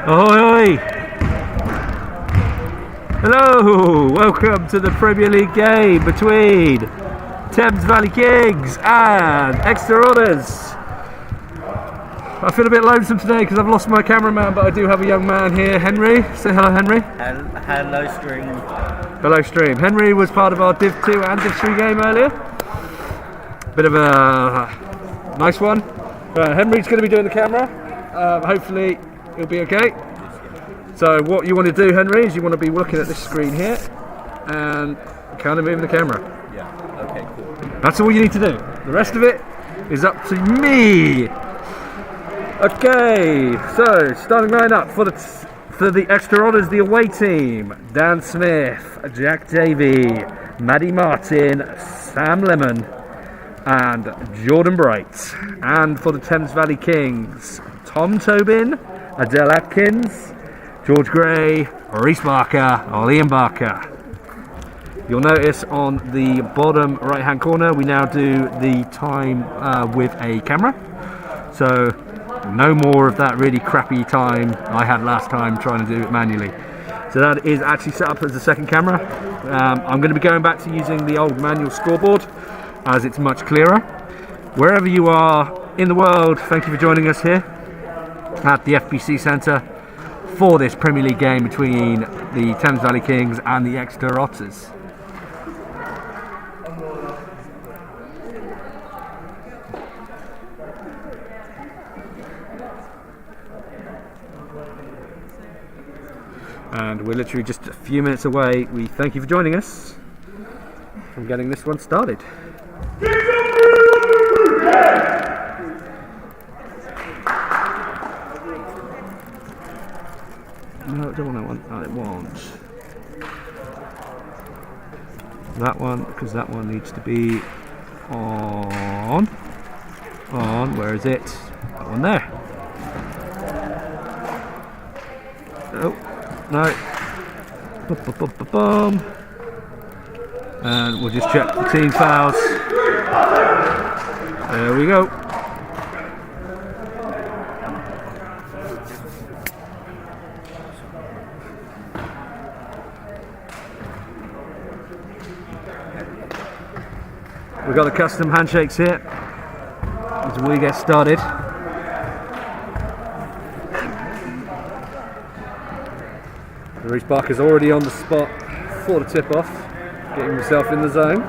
Ahoy! Hello! Welcome to the Premier League game between Thames Valley Kings and Exeter Otters. I feel a bit lonesome today because I've lost my cameraman, but I do have a young man here, Henry. Say hello, Henry. Hello, Stream. Hello, Stream. Henry was part of our Div 2 and Div 3 game earlier. Bit of a nice one. Henry's going to be doing the camera. Hopefully it'll be okay. So what you want to do, Henry, is you want to be looking at this screen here and kind of moving the camera. Yeah, okay, cool. That's all you need to do. The rest of it is up to me. Okay, so starting line up for the Exeter Otters, the away team: Dan Smith, Jack Davey, Maddie Martin, Sam Lemon, and Jordan Bright. And for the Thames Valley Kings: Tom Tobin, Adele Atkins, George Gray, Reese Barker, Liam Barker. You'll notice on the bottom right hand corner we now do the time with a camera. So no more of that really crappy time I had last time trying to do it manually. So that is actually set up as a second camera. I'm going to be going back to using the old manual scoreboard as it's much clearer. Wherever you are in the world, thank you for joining us here at the FBC Centre for this Premier League game between the Thames Valley Kings and the Exeter Otters. And we're literally just a few minutes away. We thank you for joining us from getting this one started. No, I don't want that one. I want that one because that one needs to be on. Where is it? That one there. Oh, no. Boom. And we'll just check the team fouls. There we go. We've got the custom handshakes here as we get started. Reese Barker's already on the spot for the tip-off, getting himself in the zone.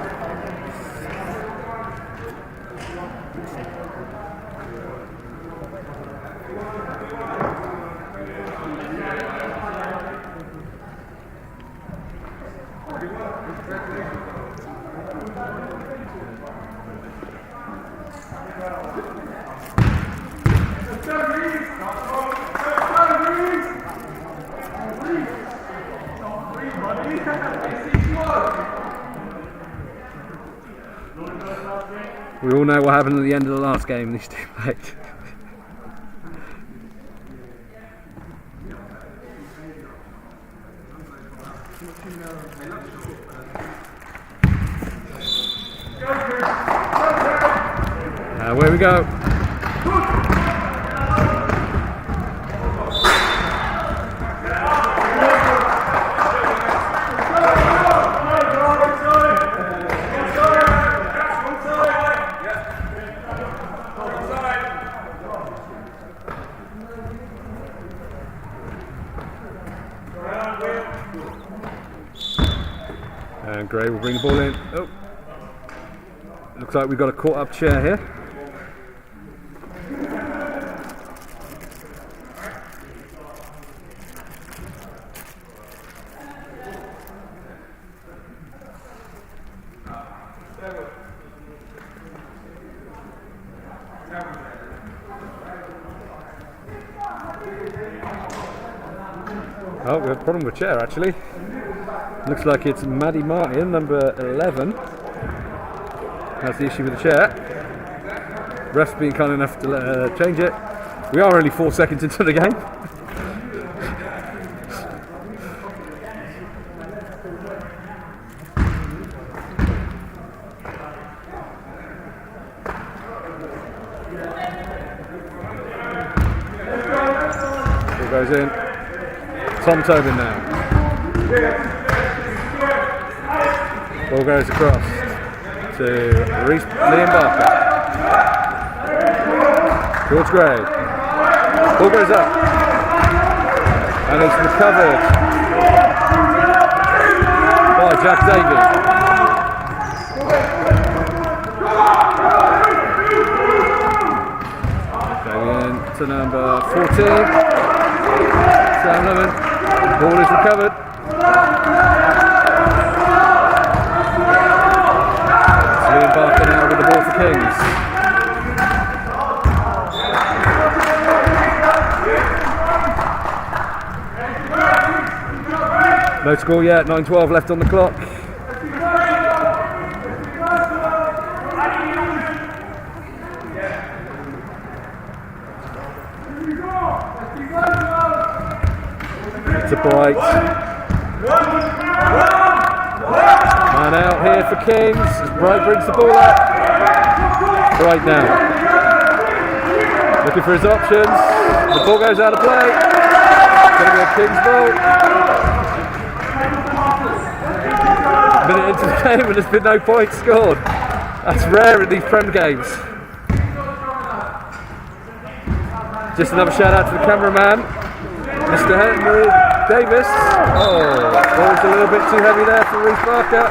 We all know what happened at the end of the last game these two played. Away we go. And Gray will bring the ball in. Oh, looks like we've got a caught up chair here. Oh, we have a problem with chair actually. Looks like it's Maddie Martin, number 11. That's the issue with the chair. Ref's been kind enough to change it. We are only 4 seconds into the game. Ball goes in. Tom Tobin now. Ball goes across to Liam Barker. George Gray. Ball goes up. And it's recovered by Jack Davey. Going in to number 14. Sam Lemon. Ball is recovered. Liam Barker now with the ball for Kings. No score yet, 9:12 left on the clock. To Bright. Man out here for Kings as Bright brings the ball up. Bright now. Looking for his options. The ball goes out of play. It's going to be a Kings ball. A minute into the game and there's been no points scored. That's rare in these Prem games. Just another shout out to the cameraman, Mr. Henry Davis. Oh, ball's a little bit too heavy there for Reece Barker.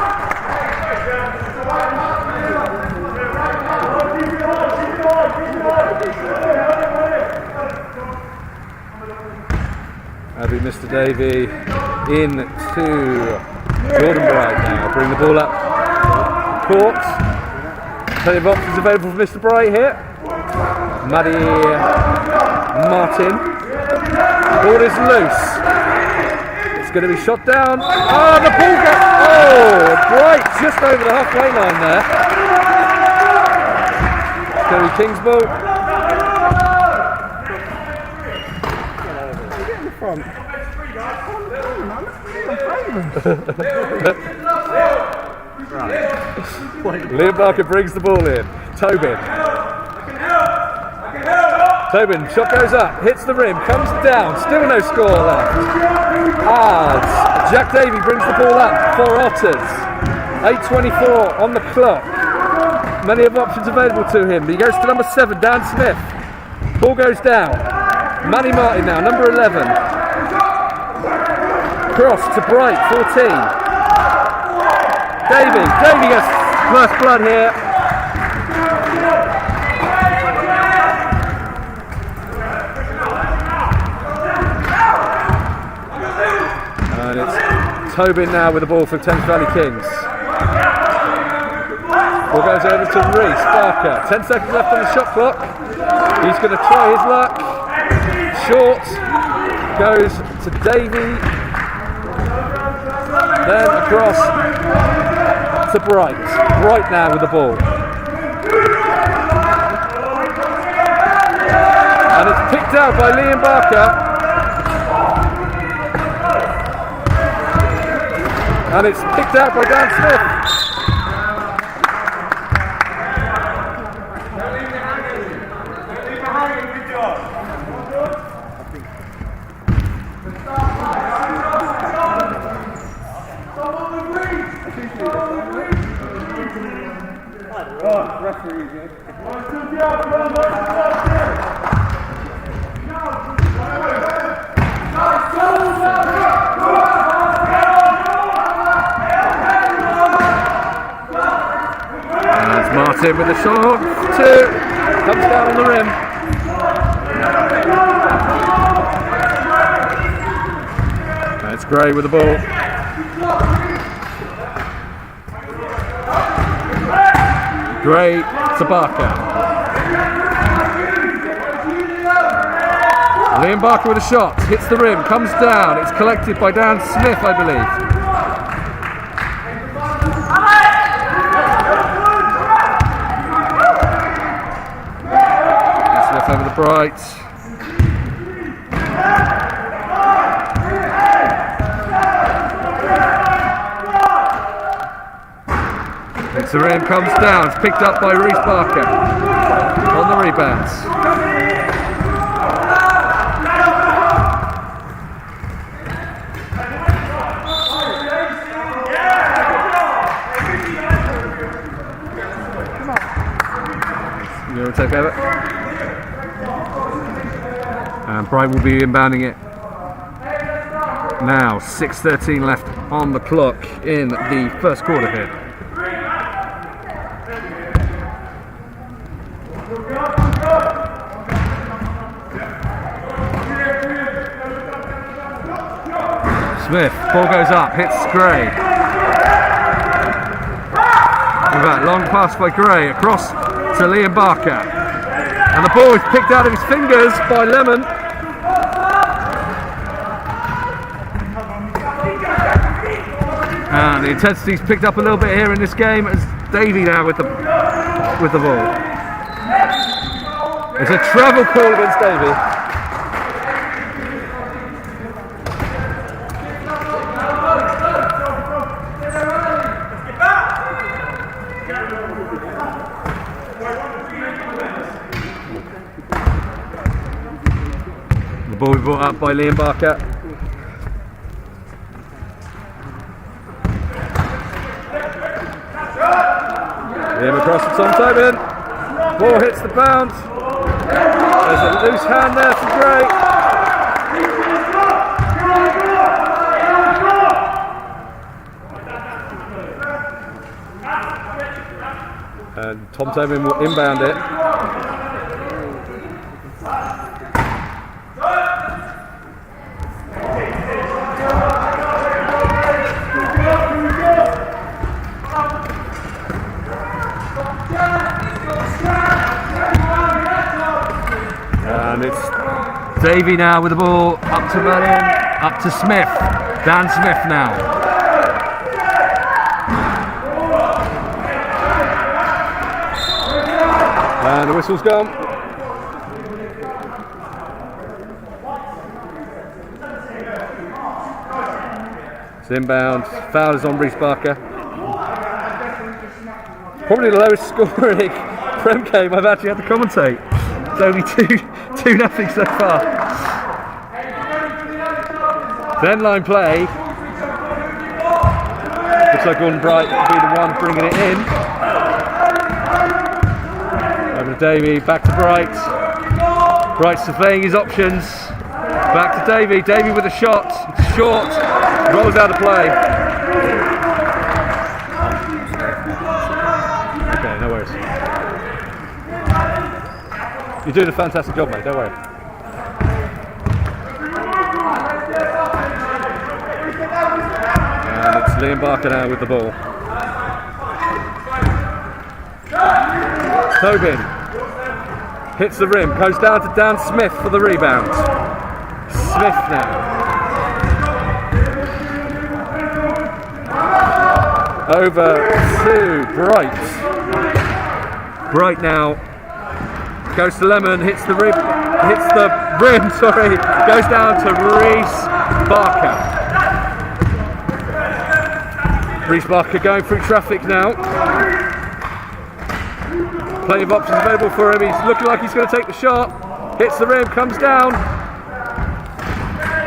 That'll be Mr. Davey into Jordan Bright now. Bring the ball up court. Plenty of options available for Mr. Bright here. Maddie Martin. Ball is loose. It's going to be shot down. Oh, the ball gets. Oh, Bright just over the halfway line there. It's going to be King's ball. Get in the front. Liam Barker brings the ball in. Tobin. Tobin, shot goes up, hits the rim, comes down, still no score left. As Jack Davey brings the ball up for Otters. 8:24 on the clock. Many of options available to him. He goes to number 7, Dan Smith. Ball goes down. Manny Martin now, number 11. Cross to Bright, 14. Davey gets first blood here. And it's Tobin now with the ball for Thames Valley Kings. Ball goes over to Reece Barker. 10 seconds left on the shot clock. He's going to try his luck. Short. Goes to Davey. Then across to Bright. Bright now with the ball. And it's picked out by Liam Barker. And it's picked out by Dan Smith. Martin with the shot, 2, comes down on the rim. And it's Gray with the ball. Gray to Barker. Liam Barker with a shot, hits the rim, comes down. It's collected by Dan Smith, I believe. Over the Bright. Hits the rim, comes down. It's picked up by Reece Barker on the rebounds. You want to take over? And Bright will be inbounding it now. 6:13 left on the clock in the first quarter here. Smith, ball goes up, hits Gray. Look at that, long pass by Gray across to Liam Barker. And the ball is picked out of his fingers by Lemon. And the intensity's picked up a little bit here in this game as Davey now with the ball. It's a travel call against Davey. The ball will be brought up by Liam Barker. Liam across to Tom Tobin. Ball hits the bounce. There's a loose hand there for Gray. And Tom Tobin will inbound it. And it's Davey now with the ball, up to Merlin, up to Smith, Dan Smith now. And the whistle's gone. It's inbound, foul is on Reece Barker. Probably the lowest scoring Prem game I've actually had to commentate. It's only 2-0 so far. Then line play. Looks like Gordon Bright will be the one bringing it in. Over to Davey, back to Bright. Bright surveying his options. Back to Davey. Davey with a shot. It's short. Rolls out of play. Okay, no worries. You're doing a fantastic job, mate, don't worry. And it's Liam Barker now with the ball. Tobin hits the rim, goes down to Dan Smith for the rebound. Smith now. Over to Bright. Bright now. Goes to Lemon, hits the rim, sorry, goes down to Reece Barker. Reece Barker going through traffic now. Plenty of options available for him, he's looking like he's going to take the shot. Hits the rim, comes down.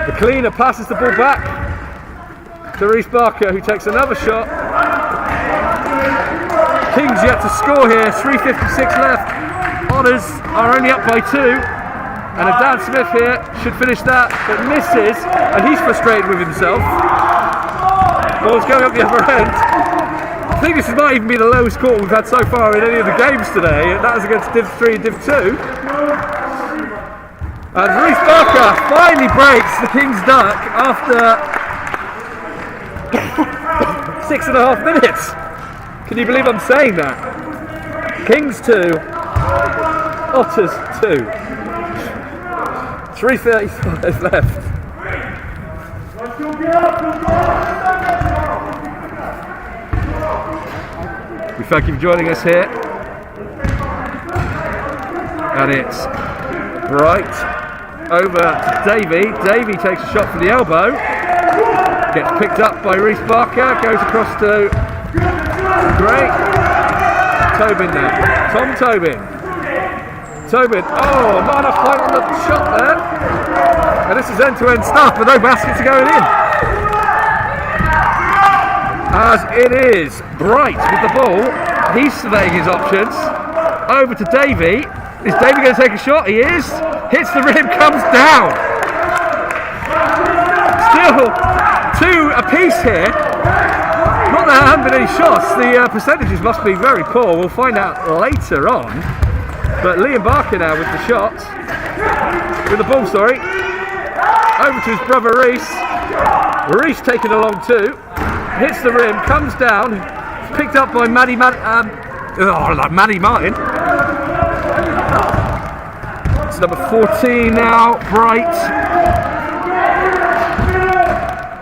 The cleaner passes the ball back to Reece Barker, who takes another shot. Kings yet to score here, 3:56 left. Otters are only up by 2, and a Dan Smith here should finish that, but misses, and he's frustrated with himself. Ball's going up the other end. I think this might even be the lowest score we've had so far in any of the games today, and that was against Div 3 and Div 2. And Reece Barker finally breaks the Kings duck after 6.5 minutes. Can you believe I'm saying that? Kings 2. Otters 2. 3:35 left. We thank you for joining us here. And it's Bright over to Davey. Davey takes a shot from the elbow. Gets picked up by Reece Barker. Goes across to Gray. Tobin now. Tom Tobin. Tobin, oh, not enough fight on the shot there. And this is end-to-end stuff, but no baskets are going in. As it is Bright with the ball. He's surveying his options. over to Davey. Is Davey going to take a shot? He is. Hits the rim, comes down. Still 2 apiece here. Not that there haven't been any shots. The percentages must be very poor. We'll find out later on. But Liam Barker now with the shot. With the ball, sorry. Over to his brother Reese. Reese taking a long 2. Hits the rim, comes down. Picked up by Maddie Martin. It's number 14 now, Bright.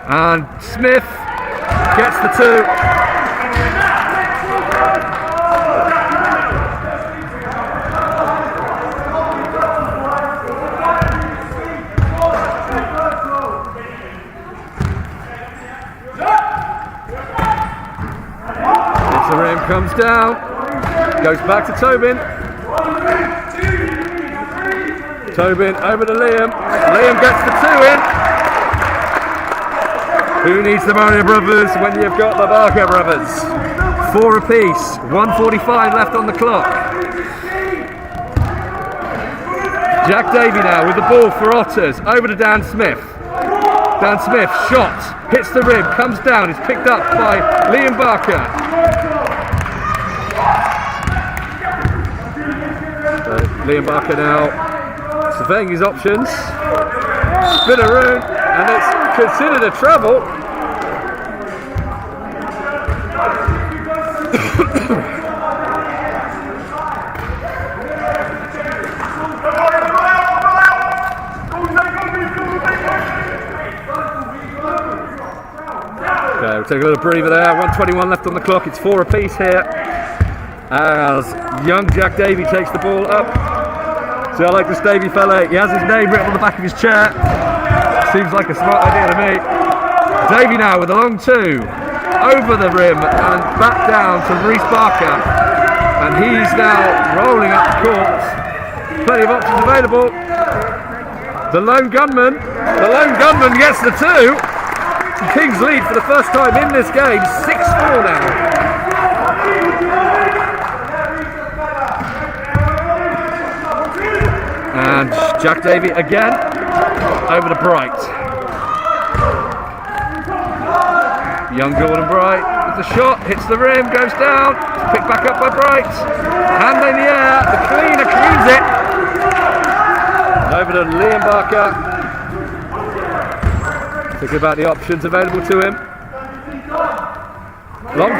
And Smith gets the 2. The rim comes down, goes back to Tobin. Tobin over to Liam. Liam gets the 2 in. Who needs the Mario Brothers when you've got the Barker Brothers? 4 apiece, 1:45 left on the clock. Jack Davey now with the ball for Otters, over to Dan Smith. Dan Smith, shot, hits the rim, comes down, is picked up by Liam Barker. Liam Barker now surveying his options. Spinneroon, and it's considered a travel. Okay, we'll take a little breather there. 1:21 left on the clock. It's 4 apiece here. As young Jack Davey takes the ball up. See, I like this Davey fella. He has his name written on the back of his chair. Seems like a smart idea to me. Davey now with a long 2. Over the rim and back down to Reese Barker. And he's now rolling up the court. Plenty of options available. The lone gunman gets the 2. Kings lead for the first time in this game, 6-4 now. And Jack Davey again, over to Bright. Young Jordan Bright with the shot, hits the rim, goes down, picked back up by Bright. Hand in the air, the cleaner cleans it. Over to Liam Barker. Thinking about the options available to him. Long 2.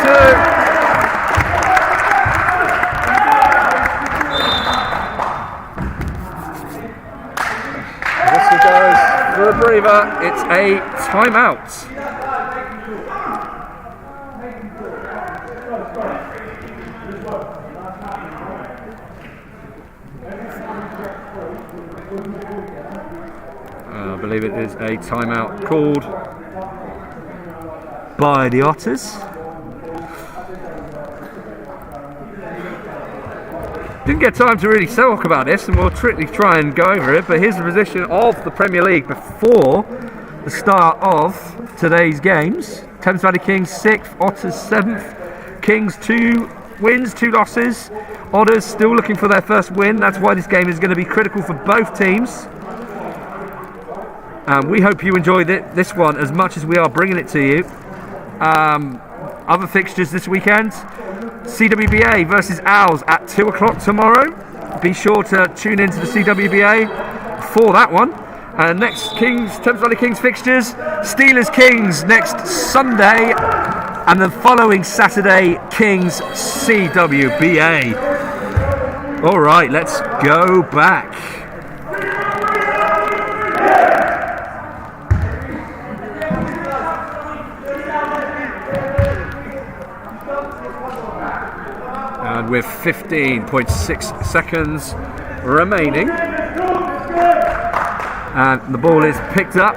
This goes for a breather. It's a timeout. I believe it is a timeout called by the Otters. Didn't get time to really talk about this, and we'll try and go over it, but here's the position of the Premier League before the start of today's games. Thames Valley Kings 6th, Otters 7th. Kings 2 wins, 2 losses. Otters still looking for their first win. That's why this game is going to be critical for both teams. We hope you enjoy this one as much as we are bringing it to you. Other fixtures this weekend: CWBA versus Owls at 2 o'clock tomorrow. Be sure to tune into the CWBA for that one. Next Thames Valley Kings fixtures: Steelers Kings next Sunday, and the following Saturday Kings CWBA. All right, let's go back. And with 15.6 seconds remaining, and the ball is picked up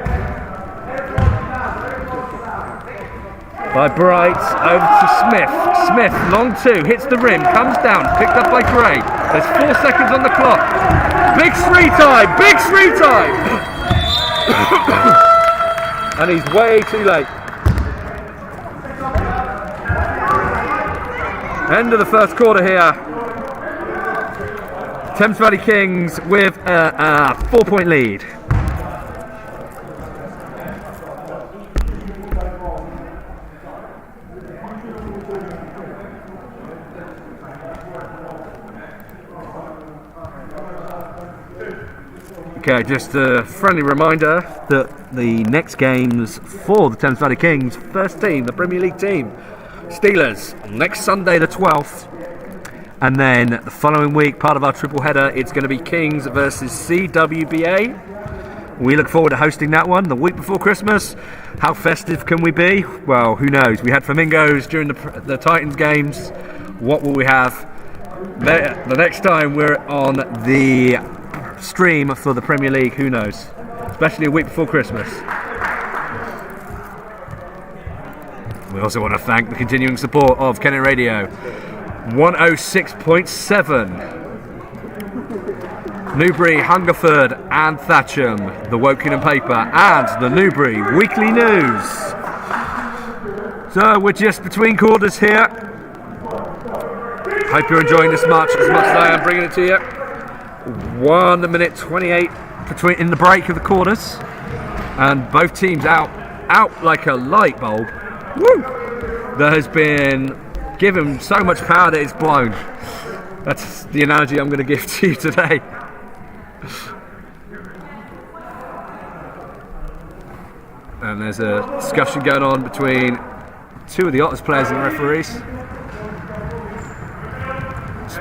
by Bright, over to Smith. Smith, long 2, hits the rim, comes down, picked up by Gray. There's 4 seconds on the clock. Big 3 time, big 3 time! And he's way too late. End of the first quarter here. Thames Valley Kings with a 4-point lead. Okay, just a friendly reminder that the next games for the Thames Valley Kings, first team, the Premier League team, Steelers, next Sunday the 12th. And then the following week, part of our triple header, it's going to be Kings versus CWBA. We look forward to hosting that one the week before Christmas. How festive can we be? Well, who knows? We had flamingos during the Titans games. What will we have the next time we're on the stream for the Premier League? Who knows? Especially a week before Christmas. We also want to thank the continuing support of Kennett Radio 106.7, Newbury, Hungerford and Thatcham, the Wokingham paper and the Newbury Weekly News. So we're just between quarters here. Hope you're enjoying this match as much as I am bringing it to you. 1 minute 28 in the break of the quarters, and both teams out like a light bulb. Woo! That has been given so much power that it's blown. That's the analogy I'm going to give to you today. And there's a discussion going on between two of the Otters players and the referees.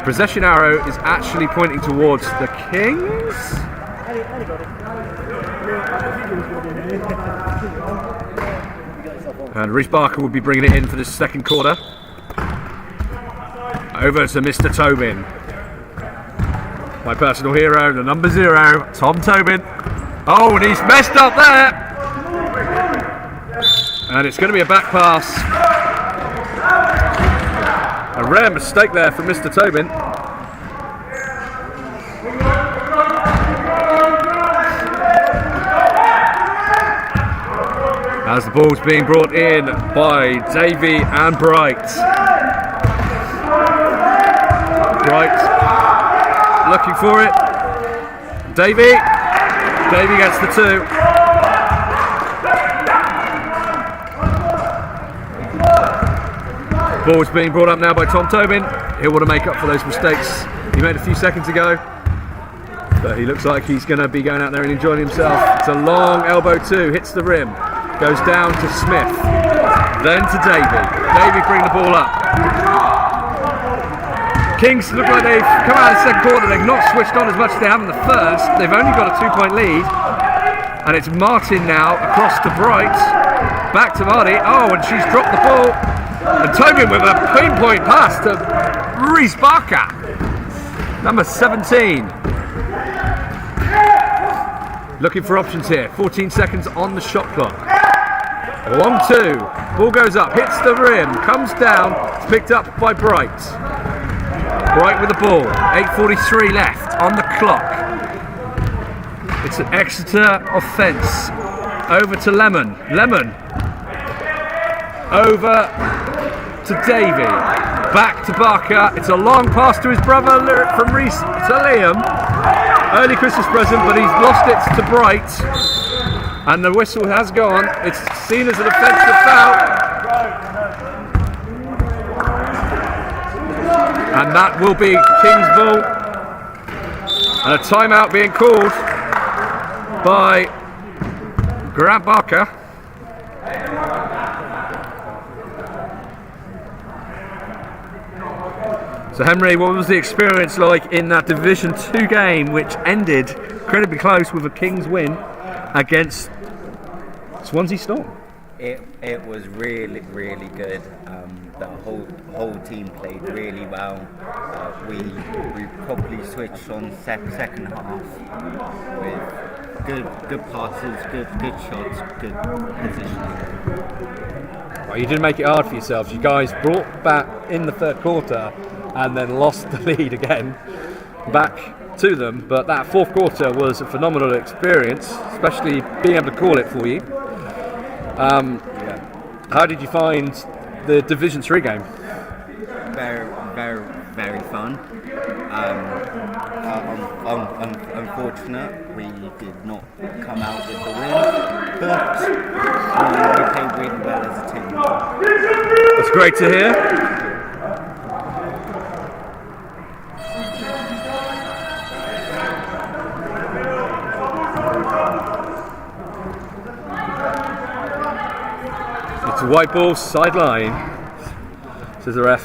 Possession arrow is actually pointing towards the Kings. And Reece Barker will be bringing it in for the second quarter. Over to Mr. Tobin. My personal hero, the number 0, Tom Tobin. Oh, and he's messed up there. And it's going to be a back pass. A rare mistake there from Mr. Tobin. As the ball's being brought in by Davey and Bright. Bright looking for it. Davey gets the 2. Ball's being brought up now by Tom Tobin. He'll want to make up for those mistakes he made a few seconds ago. But he looks like he's going to be going out there and enjoying himself. It's a long elbow 2, hits the rim. Goes down to Smith. Then to Davey. Davey bring the ball up. Kings look like they've come out of the second quarter. They've not switched on as much as they have in the first. They've only got a 2-point lead. And it's Martin now across to Bright. Back to Marty. Oh, and she's dropped the ball. And Tobin with a pinpoint pass to Reece Barker, number 17. Looking for options here. 14 seconds on the shot clock. Long 2. Ball goes up, hits the rim, comes down. It's picked up by Bright. Bright with the ball. 8:43 left on the clock. It's an Exeter offence. Over to Lemon. Over to Davey, back to Barker. It's a long pass to his brother from Reece to Liam. Early Christmas present, but he's lost it to Bright. And the whistle has gone. It's seen as an offensive foul. And that will be King's ball. And a timeout being called by Grant Barker. So Henry, what was the experience like in that Division 2 game, which ended incredibly close with a Kings win against Swansea Storm? It was really good. The whole team played really well. We probably switched on second half with good passes, good shots, good positioning. Well, you didn't make it hard for yourselves. You guys brought back in the third quarter and then lost the lead again back to them. But that fourth quarter was a phenomenal experience, especially being able to call it for you. How did you find the Division 3 game? Very fun. Unfortunate, we did not come out with the win, but we played really well as a team. That's great to hear. It's a white ball sideline, says the ref.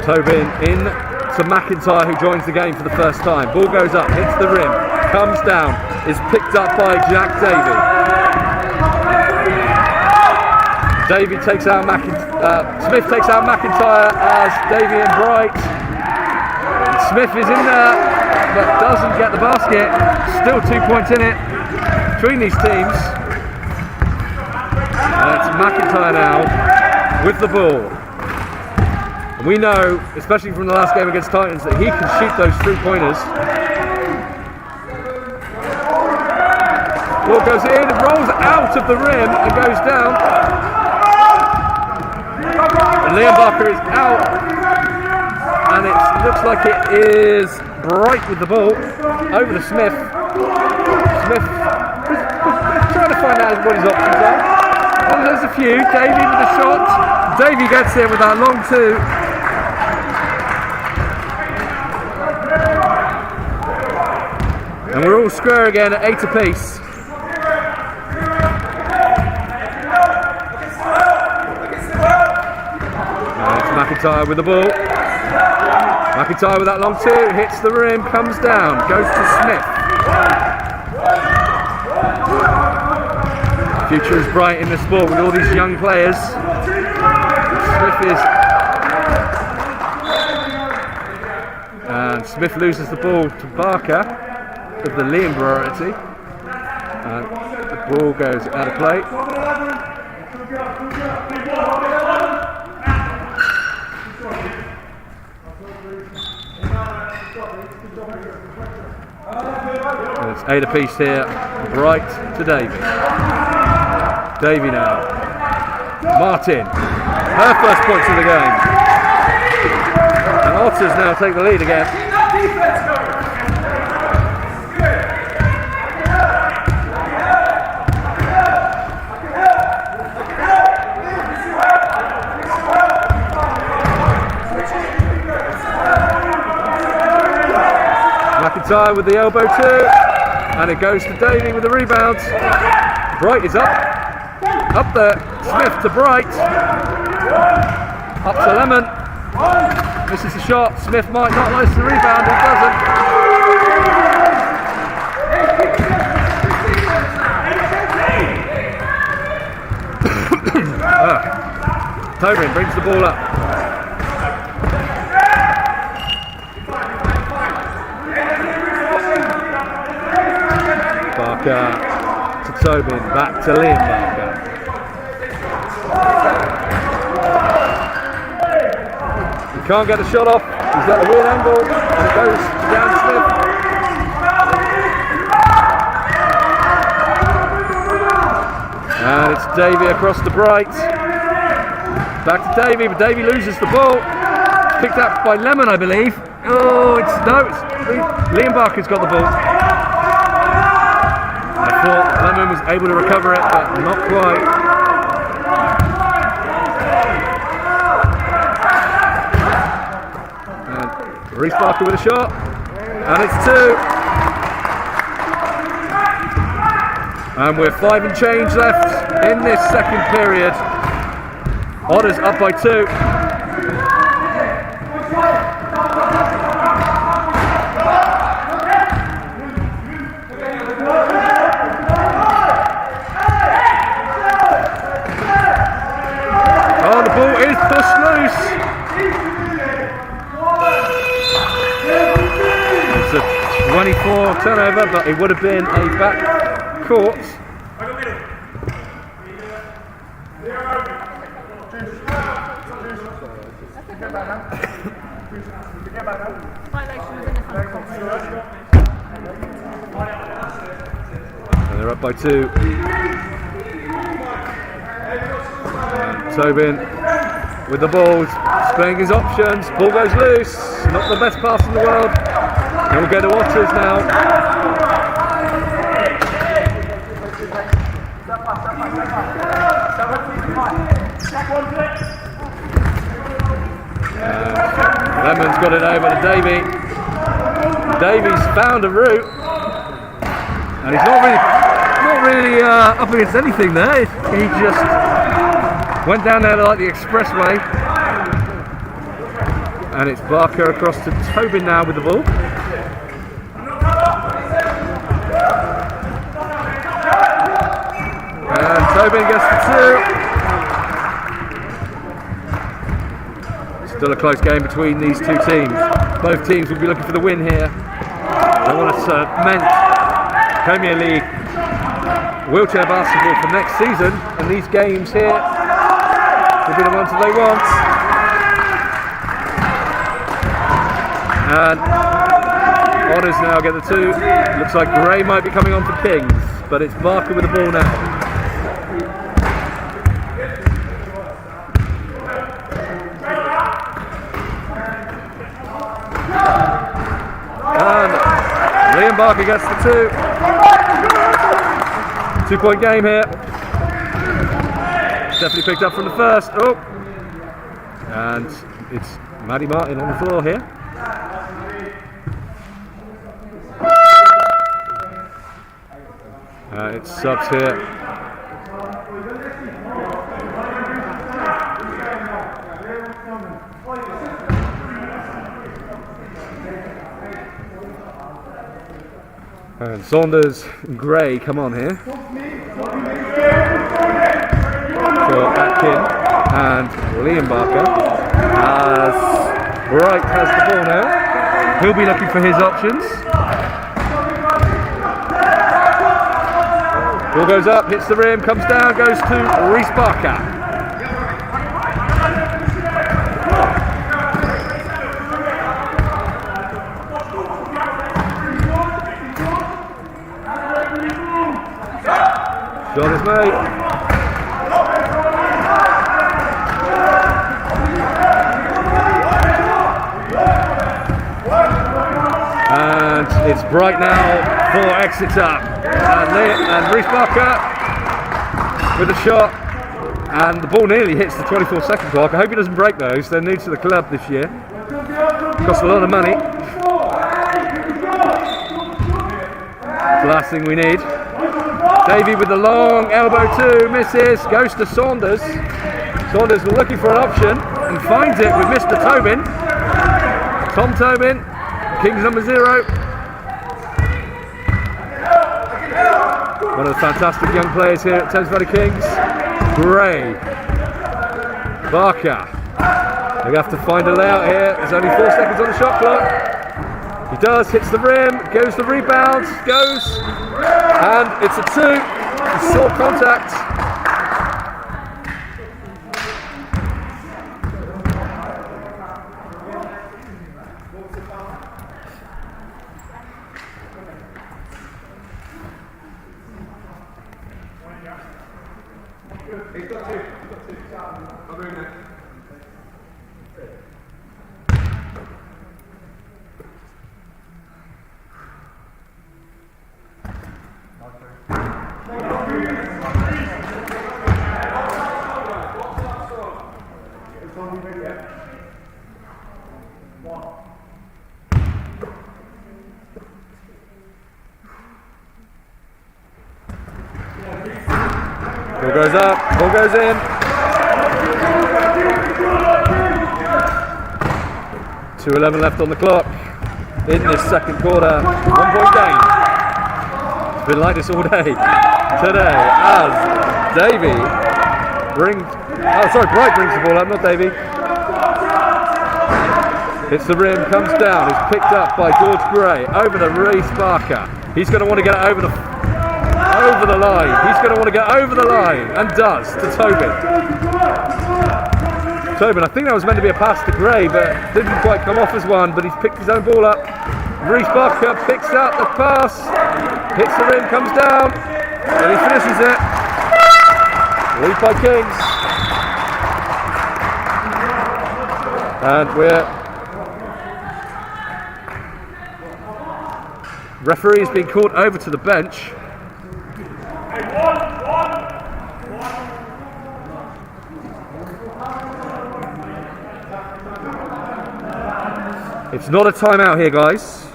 Tobin in to McIntyre, who joins the game for the first time. Ball goes up, hits the rim, comes down, is picked up by Jack Davey. Davey takes out Smith takes out McIntyre as Davey and Bright. Smith is in there, but doesn't get the basket. Still 2 points in it between these teams. And it's McIntyre now with the ball. We know, especially from the last game against Titans, that he can shoot those 3-pointers. Ball goes in, it rolls out of the rim and goes down. And Liam Barker is out. And it looks like it is Bright with the ball over to Smith. Smith trying to find out what his options are. Well, there's a few. Davey with a shot. Davey gets there with that long two. And we're all square again at 8 apiece. And it's McIntyre with the ball. McIntyre with that long two, hits the rim, comes down, goes to Smith. The future is bright in the sport with all these young players. Smith is... And Smith loses the ball to Barker of the Liam variety, and the ball goes out of play. And it's 8 apiece here. Bright to Davey. Davey now. Martin, her first points of the game. And Otters now take the lead again. McIntyre with the elbow too, and it goes to Davey with the rebound. Bright is up there. Smith to Bright, up to Lemon. Misses the shot. Smith might not lose the rebound. He doesn't. Tobin brings the ball up. Barker to Tobin, back to Liam Barker. He can't get the shot off, he's got a weird angle, and it goes down Smith. And it's Davey across to Bright. Back to Davey, but Davey loses the ball. Picked up by Lemon, I believe. Oh, it's Liam Barker's got the ball. I thought Lemon was able to recover it, but not quite. And Reece Barker with a shot, and it's 2. And we're 5 and change left in this second period. Otters up by 2. Oh, the ball is pushed loose. It's a 24 turnover, but it would have been a back court. They're up by 2. And Tobin with the ball, displaying his options. Ball goes loose. Not the best pass in the world. He'll go to Otters now. Lemon's got it over to Davey. Davy's found a route, and he's not really up against anything there. He just went down there like the expressway, and it's Barker across to Tobin now with the ball. And Tobin gets the 2. Still a close game between these two teams. Both teams will be looking for the win here. They want to cement Premier League wheelchair basketball for next season, and these games here will be the ones that they want. And Otters now get the 2. Looks like Gray might be coming on for Kings, but it's Barker with the ball now. And Liam Barker gets the 2. 2-point game here. Definitely picked up from the first. Oh, and it's Maddie Martin on the floor here. It's subs here. And Saunders and Gray come on here for Atkin and Liam Barker, as Bright has the ball now. He'll be looking for his options. Ball goes up, hits the rim, comes down, goes to Reese Barker. Shot is made. And it's Bright now for Exeter. And Reese Barker with a shot. And the ball nearly hits the 24-second clock. I hope he doesn't break those. They're new to the club this year. Cost a lot of money. The last thing we need. Davey with the long elbow 2, misses, goes to Saunders. Saunders was looking for an option and finds it with Mr. Tobin. Tom Tobin, Kings number 0. One of the fantastic young players here at Thames Valley Kings. Gray. Barker. They have to find a layout here. There's only 4 seconds on the shot clock. He does, hits the rim, goes the rebound, goes, and it's a 2. He saw contact. Ball goes up, ball goes in. 2:11 left on the clock in this second quarter. 1-point game. It's been like this all day today as Davey Bright brings the ball up, not Davey. Hits the rim, comes down, is picked up by George Gray over to Reese Barker. He's going to want to get it over the line. He's going to want to get over the line, and does, to Tobin. Tobin, I think that was meant to be a pass to Gray, but didn't quite come off as one, but he's picked his own ball up. Reese Barker picks up the pass, hits the rim, comes down, And he finishes it. Lead by Kings. And referee's been called over to the bench. It's not a timeout here, guys.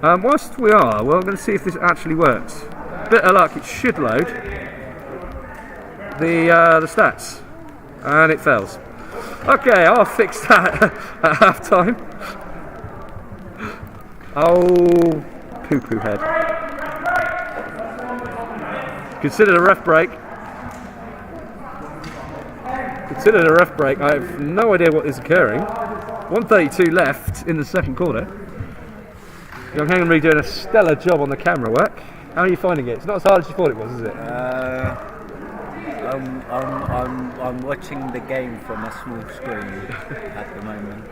Whilst we are, we're going to see if this actually works. Bit of luck, it should load the stats, and it fails. Okay, I'll fix that at half time. Oh, poo-poo head. Consider a ref break. Consider a ref break. I have no idea what is occurring. 1:32 left in the second quarter. Young Henry doing a stellar job on the camera work. How are you finding it? It's not as hard as you thought it was, is it? I'm watching the game from a small screen at the moment.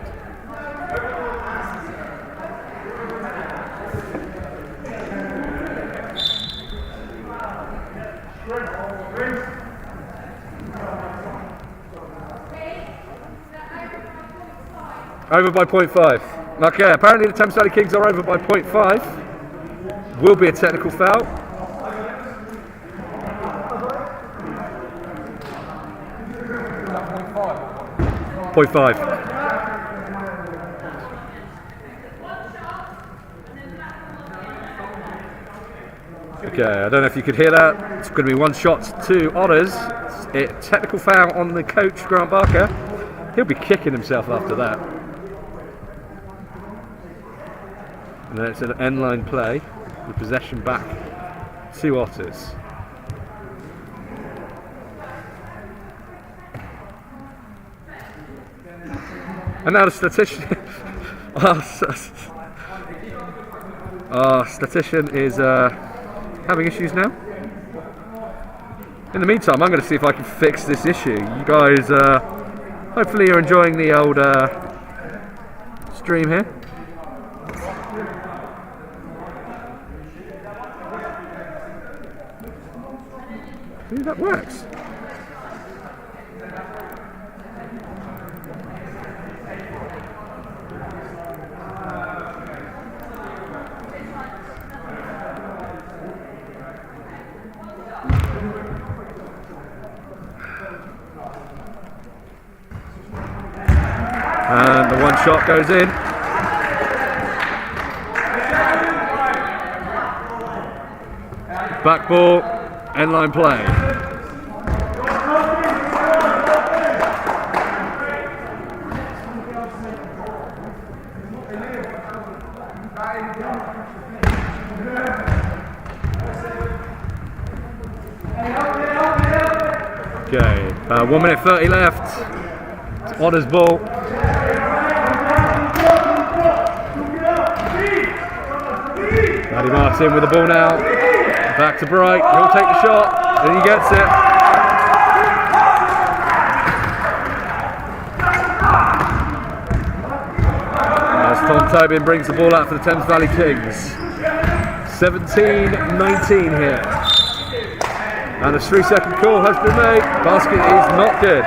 Over by 0.5. Okay, apparently the Thames Valley Kings are over by 0.5. Will be a technical foul. Point five. Okay, I don't know if you could hear that. It's going to be one shot to Otters. Technical foul on the coach, Grant Barker. He'll be kicking himself after that. And then it's an end line play with possession back to Otters. And now the statistician, our statistician is having issues now. In the meantime, I'm going to see if I can fix this issue. You guys, hopefully you're enjoying the old stream here. Maybe that works. And the one shot goes in. Back ball, end line play. Okay, 1 minute 30 left. It's Otters ball. Matty Martin with the ball now. Back to Bright. He'll take the shot. And he gets it. As Tom Tobin brings the ball out for the Thames Valley Kings. 17-19 here. And a 3-second call has been made. Basket is not good.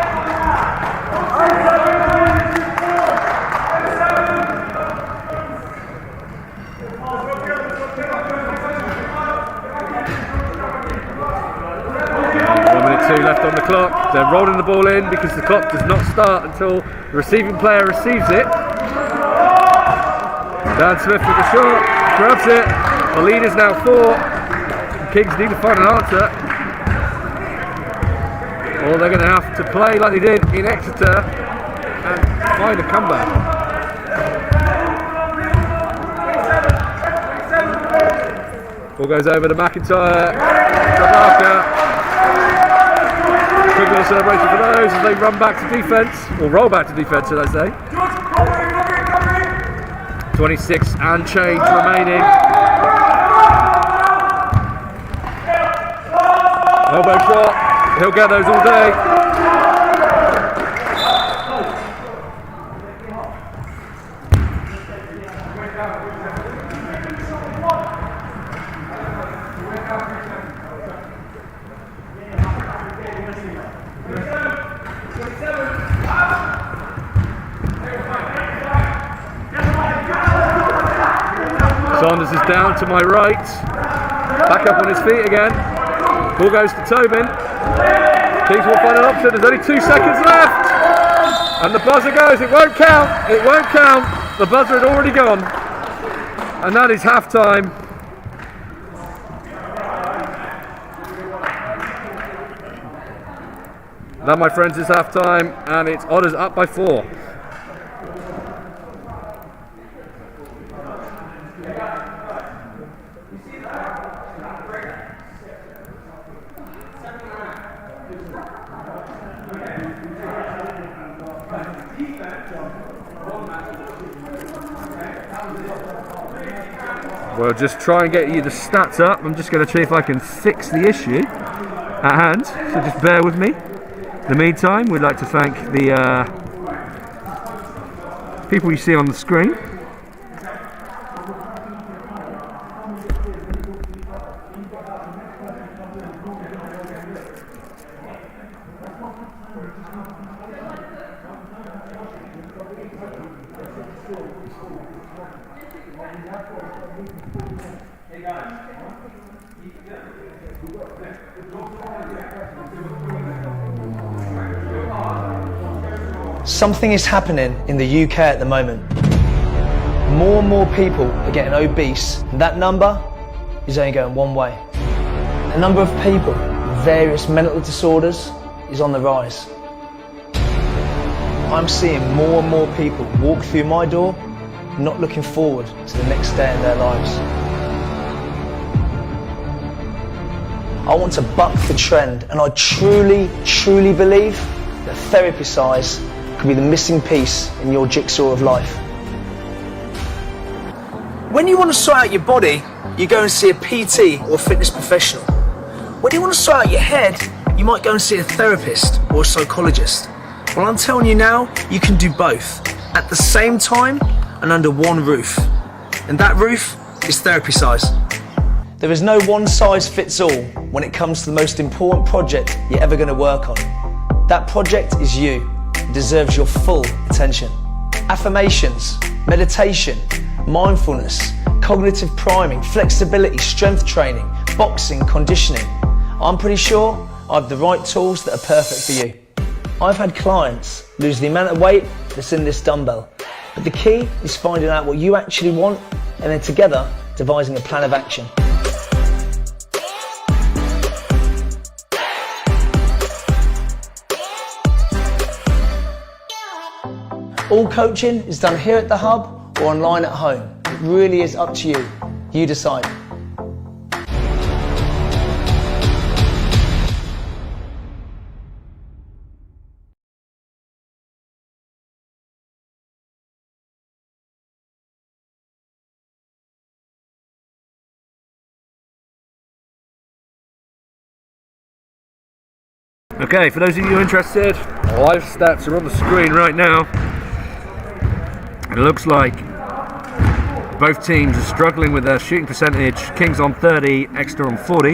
Left on the clock. They're rolling the ball in because the clock does not start until the receiving player receives it. Dan Smith with the shot, grabs it. The lead is now 4. The Kings need to find an answer, or they're going to have to play like they did in Exeter and find a comeback. Ball goes over to McIntyre. Quick little celebration for those as they run back to defence, or roll back to defence, should I say. 26 and change remaining. Elbow shot, he'll get those all day. is down to my right. Back up on his feet again. Ball goes to Tobin. Kings will find an option. There's only 2 seconds left. And the buzzer goes. It won't count. It won't count. The buzzer had already gone. And that is half time. That, my friends, is half time. And it's Otters up by 4. We'll just try and get you the stats up. I'm just going to see if I can fix the issue at hand, so just bear with me. In the meantime, we'd like to thank the people you see on the screen. Something is happening in the UK at the moment. More and more people are getting obese, and that number is only going one way. The number of people with various mental disorders is on the rise. I'm seeing more and more people walk through my door, not looking forward to the next day in their lives. I want to buck the trend, and I truly believe that therapy size could be the missing piece in your jigsaw of life. When you want to sort out your body, you go and see a PT or a fitness professional. When you want to sort out your head, you might go and see a therapist or a psychologist. Well, I'm telling you now, you can do both at the same time and under one roof. And that roof is therapy size. There is no one size fits all when it comes to the most important project you're ever going to work on. That project is you. It deserves your full attention. Affirmations, meditation, mindfulness, cognitive priming, flexibility, strength training, boxing, conditioning. I'm pretty sure I have the right tools that are perfect for you. I've had clients lose the amount of weight that's in this dumbbell, but the key is finding out what you actually want and then together devising a plan of action. All coaching is done here at the Hub or online at home. It really is up to you. You decide. Okay, for those of you interested, live stats are on the screen right now. It looks like both teams are struggling with their shooting percentage. Kings on 30, Exeter on 40.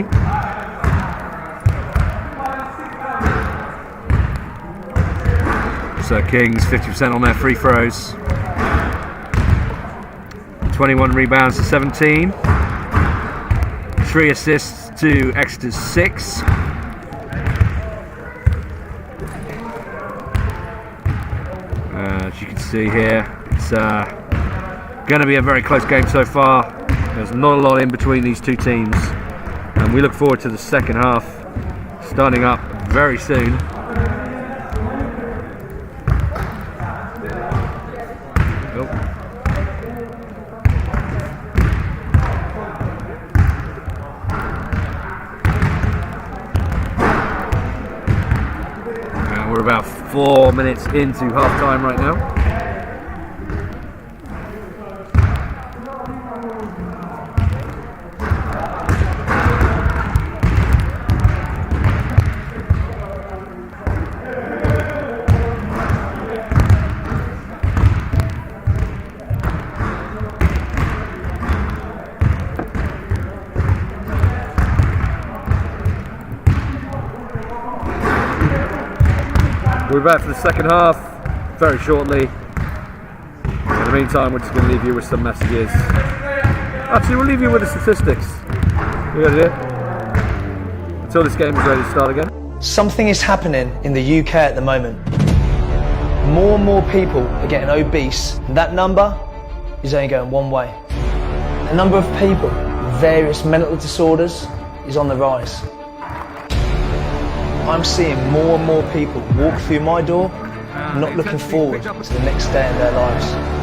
So Kings 50% on their free throws. 21 rebounds to 17. 3 assists to Exeter's 6. As you can see here, it's going to be a very close game so far. There's not a lot in between these two teams, and we look forward to the second half starting up very soon. We're about 4 minutes into half time right now. We're back for the second half very shortly. In the meantime, we're just going to leave you with some messages. Actually, we'll leave you with the statistics. You got it? Until this game is ready to start again. Something is happening in the UK at the moment. More and more people are getting obese, and that number is only going one way. The number of people with various mental disorders is on the rise. I'm seeing more and more people walk through my door, not looking forward to the next day in their lives.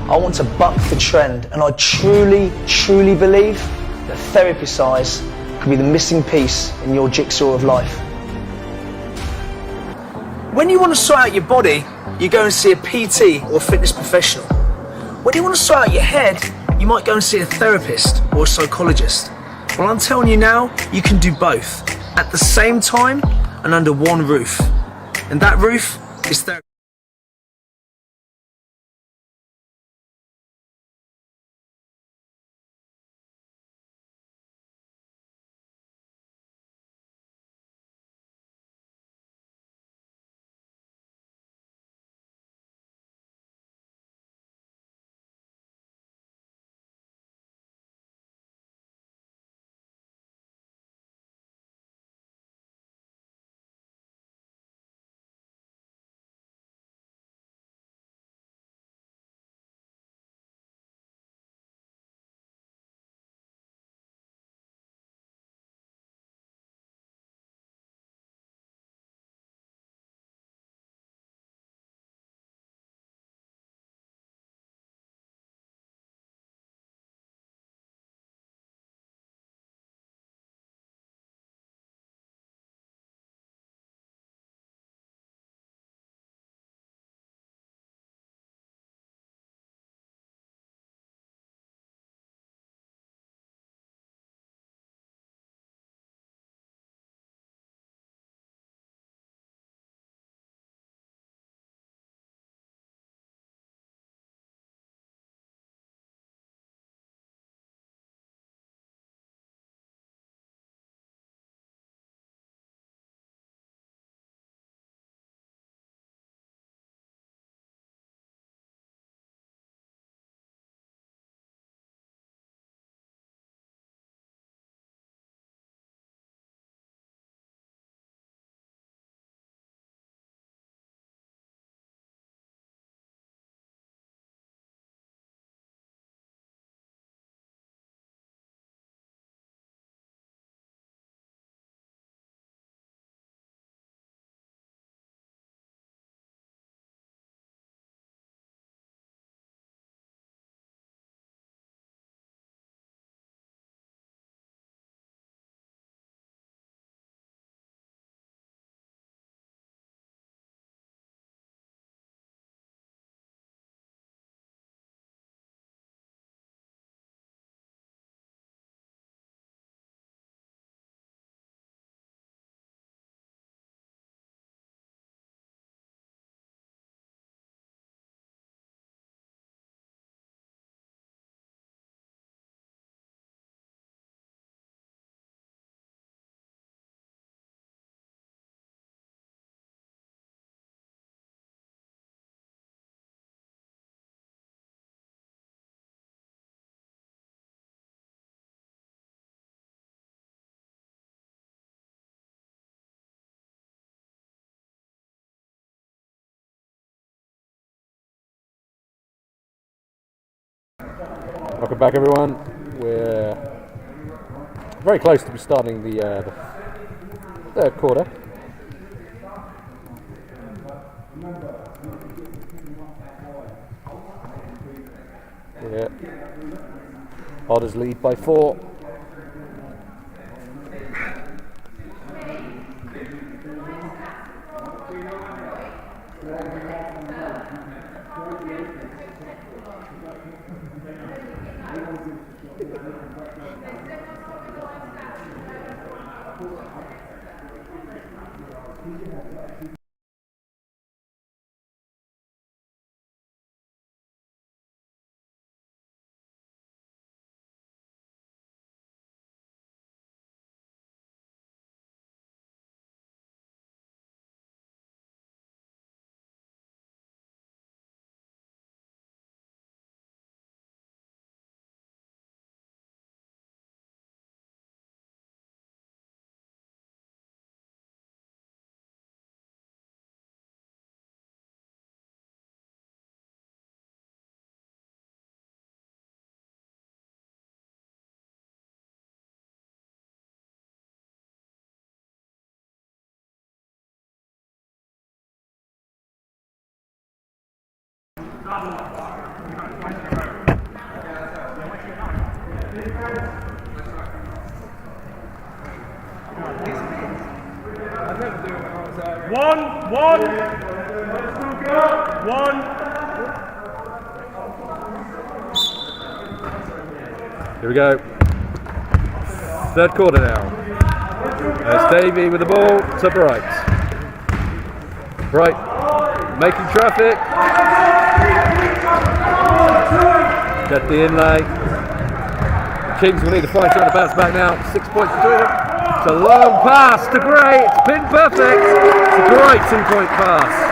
I want to buck the trend, and I truly, truly believe that therapy size could be the missing piece in your jigsaw of life. When you want to sort out your body, you go and see a PT or a fitness professional. When you want to sort out your head, you might go and see a therapist or a psychologist. Well, I'm telling you now, you can do both at the same time and under one roof. And that roof is therapy. Welcome back, everyone. We're very close to starting the third quarter. Yeah. Otters lead by 4. Here we go. Third quarter now. There's Davey with the ball to Bright. Bright making traffic. Get the inlay. The Kings will need to find something to bounce back now. 6 points between them. It's a long pass to Gray. It's pin perfect. It's a great 2-point pass.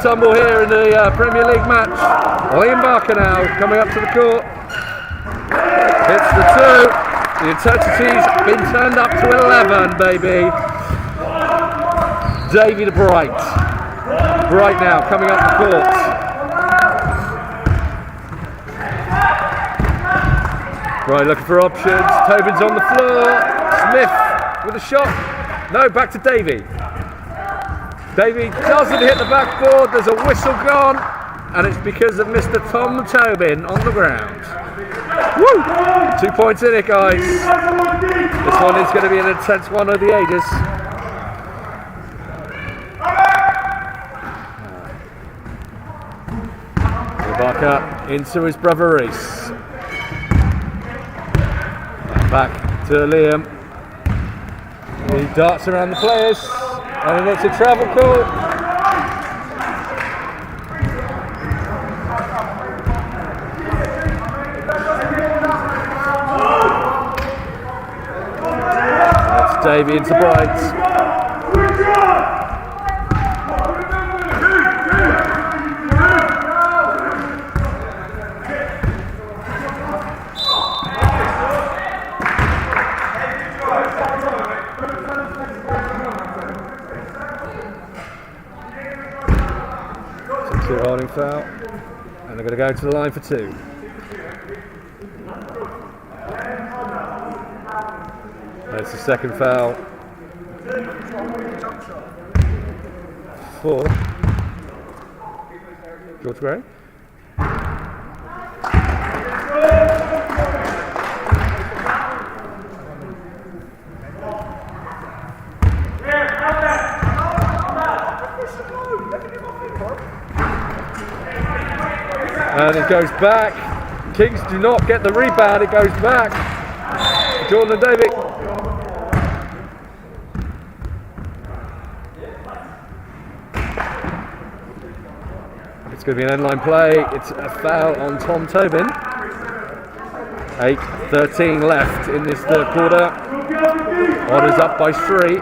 Tumble here in the Premier League match. Liam Barker now coming up to the court. Hits the 2. The intensity's been turned up to 11, baby. Davey to Bright. Bright now coming up the court. Right, looking for options. Tobin's on the floor. Smith with a shot. No, back to Davey. Davey doesn't hit the backboard, there's a whistle gone, and it's because of Mr. Tom Tobin on the ground. Woo! 2 points in it, guys. This one is going to be an intense one of the ages. Barker into his brother Reese. Back to Liam. He darts around the players. And it's a travel call. That's Davey into Bright. Holding foul, and they're going to go to the line for 2. That's the second foul for George Gray. And it goes back. Kings do not get the rebound. It goes back. Jordan and Davey. It's going to be an end-line play. It's a foul on Tom Tobin. 8:13 left in this third quarter. Otters up by 3.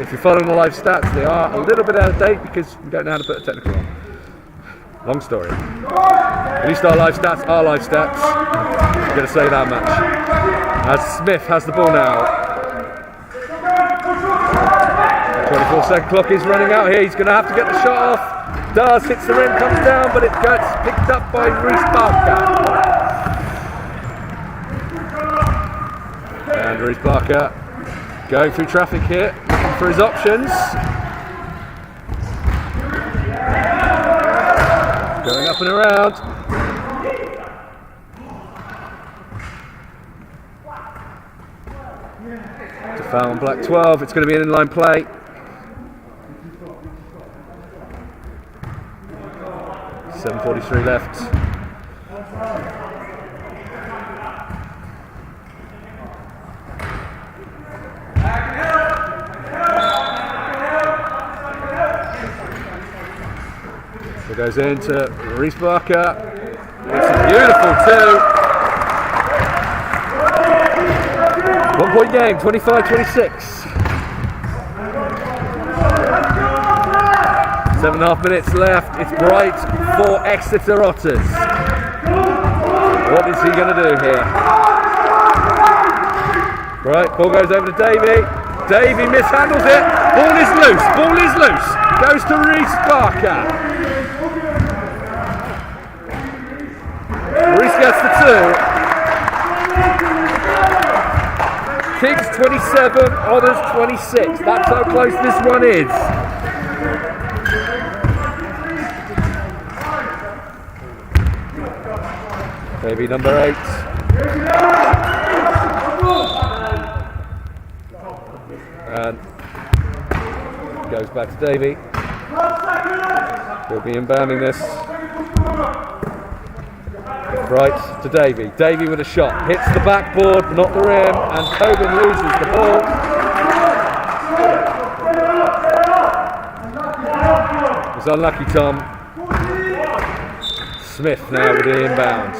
If you're following the live stats, they are a little bit out of date because we don't know how to put a technical on. Long story. At least our live stats are live stats. I'm going to say that much. As Smith has the ball now. 24-second clock is running out here. He's going to have to get the shot off. Does, hits the rim, comes down, but it gets picked up by Reese Barker. And Reese Barker going through traffic here, looking for his options. Going up and around. It's a foul on black 12. It's going to be an inline play. .43 left. So it goes into Reese Barker. It's a beautiful 2. 1 point game, 25-26. 7.5 minutes left. It's Bright for Exeter Otters. What is he going to do here? Right, ball goes over to Davey. Davey mishandles it. Ball is loose. Ball is loose. Goes to Reese Barker. Reese gets the 2. Kings 27, Otters 26. That's how close this one is. Maybe number 8. And goes back to Davey. He'll be inbounding this. Right to Davey. Davey with a shot. Hits the backboard, not the rim, and Tobin loses the ball. It was unlucky, Tom. Smith now with the inbound.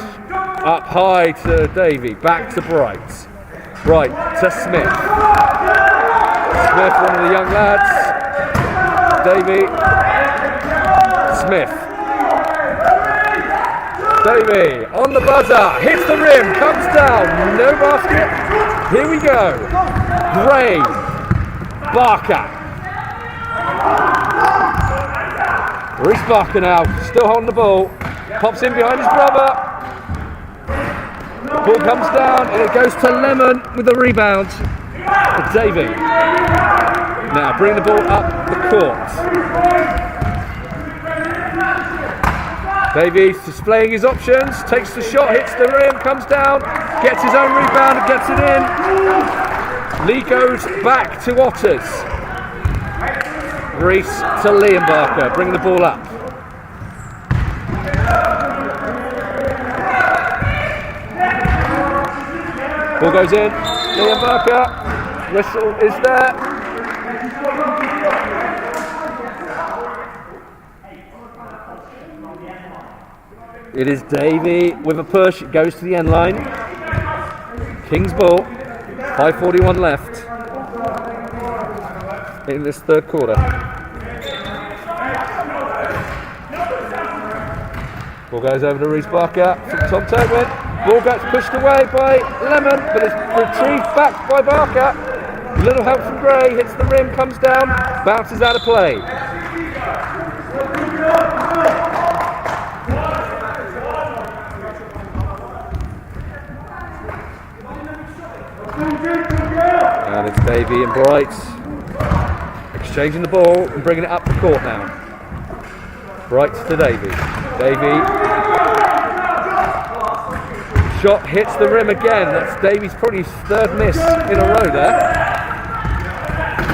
Up high to Davey. Back to Bright. Bright to Smith. Smith, one of the young lads. Davey. Smith. Davey on the buzzer, hits the rim, comes down, no basket. Here we go. Gray, Barker. Reese Barker now, still holding the ball. Pops in behind his brother. Ball comes down and it goes to Lemon with the rebound. Davey. Now bring the ball up the court. Davies displaying his options, takes the shot, hits the rim, comes down, gets his own rebound and gets it in. Lee goes back to Otters. Reese to Liam Barker, bring the ball up. Ball goes in, Liam Barker, whistle is there. It is Davey with a push, it goes to the end line. Kings ball, 5:41 left in this third quarter. Ball goes over to Reese Barker from Tom Tobin. Ball gets pushed away by Lemon, but it's retrieved back by Barker. A little help from Gray, hits the rim, comes down, bounces out of play. And it's Davey and Bright exchanging the ball and bringing it up the court now. Bright to Davey. Davey. Shot hits the rim again. That's Davey's probably his third miss in a row there.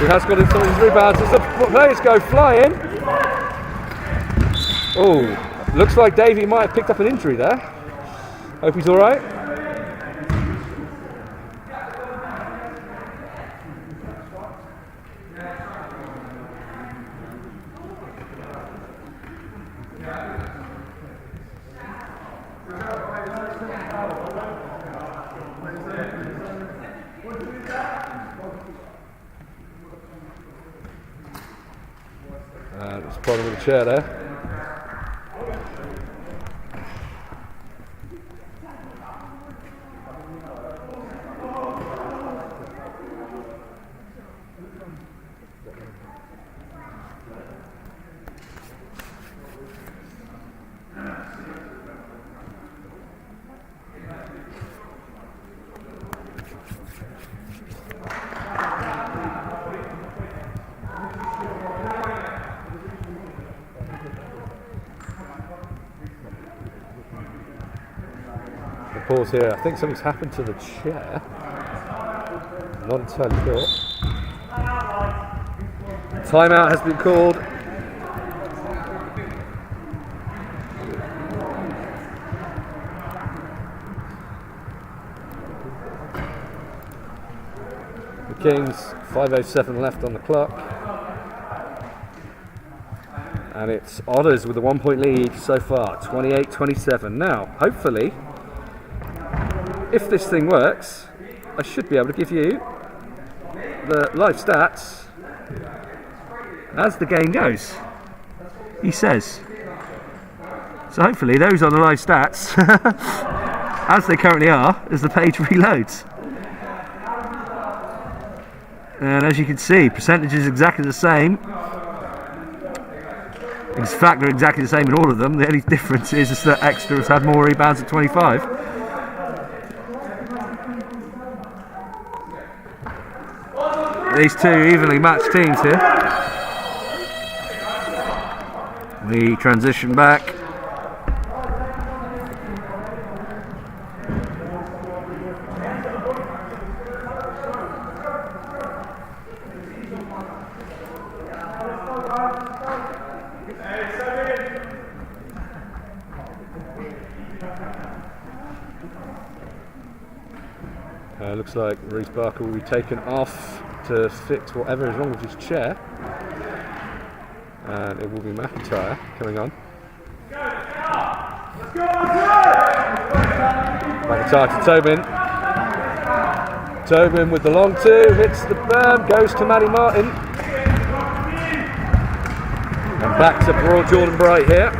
He has got in some of his rebounds as the players go flying. Oh, looks like Davey might have picked up an injury there. Hope he's alright. It's bottom of the chair there. Pause here. I think something's happened to the chair. I'm not entirely sure. Timeout has been called. The Kings, 5:07 left on the clock. And it's Otters with a 1-point lead so far, 28-27. Now, hopefully, if this thing works, I should be able to give you the live stats as the game goes, he says. So hopefully those are the live stats. as they currently are, as the page reloads. And as you can see, percentage is exactly the same. In fact, they're exactly the same in all of them. The only difference is that Exeter has had more rebounds at 25. These two evenly matched teams here. We transition back. Looks like Reece Barker will be taken off to fix whatever is wrong with his chair. And it will be McIntyre coming on. McIntyre to Tobin. Tobin with the long two, hits the berm, goes to Maddie Martin. And back to Broad Jordan Bright here.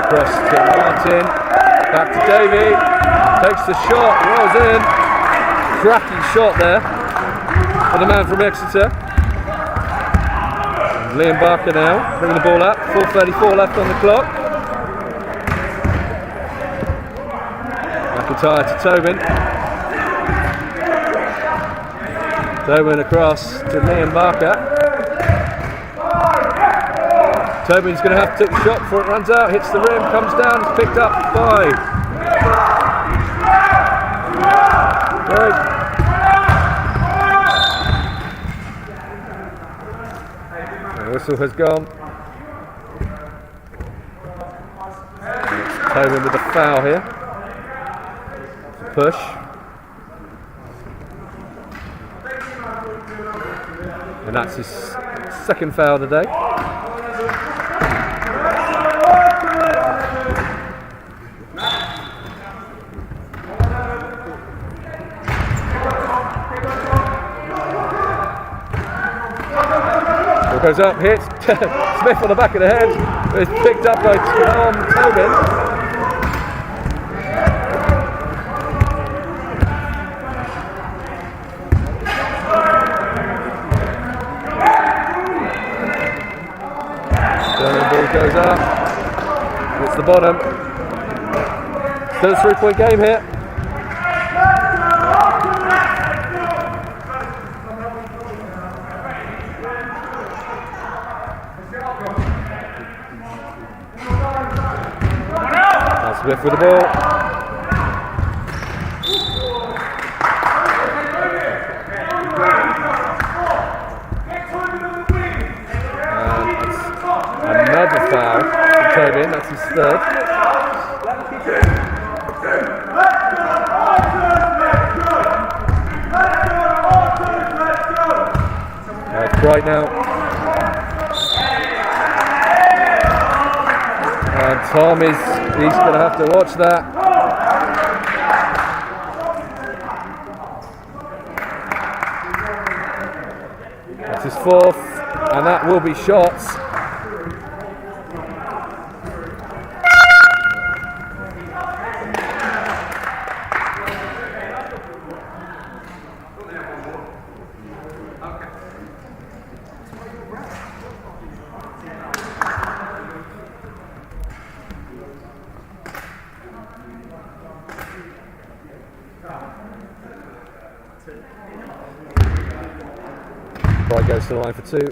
Across to Martin, back to Davey, takes the shot, rolls in, cracking shot there for the man from Exeter. And Liam Barker now, bringing the ball up, 4:34 left on the clock. McIntyre to Tobin. Tobin across to Liam Barker. Tobin's going to have to take the shot before it runs out, hits the rim, comes down, it's picked up by Greg. The whistle has gone. And it's Tobin with a foul here. Push. And that's his second foul today. Goes up, hits Smith on the back of the head. It's picked up by Tobin. Sterling ball goes up. Hits the bottom. Still a 3-point game here. Smith with the ball. And another foul from Tobin, that's his third. That's Bright now. And Tom he's going to have to watch that. That's his fourth, and that will be shots. Bright goes to the line for two.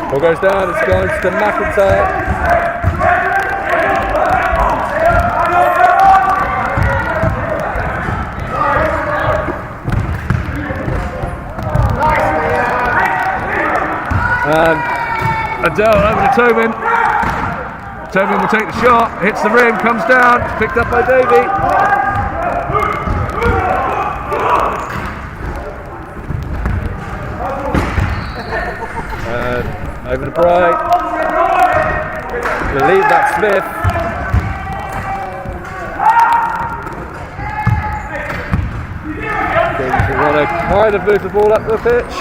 Ball goes down, it's going to McIntyre. And Adele over to Tobin. Tobin will take the shot, hits the rim, comes down, it's picked up by Davey. Over to Bright. The lead, that's Smith. Kings want to kind of move the ball up the pitch.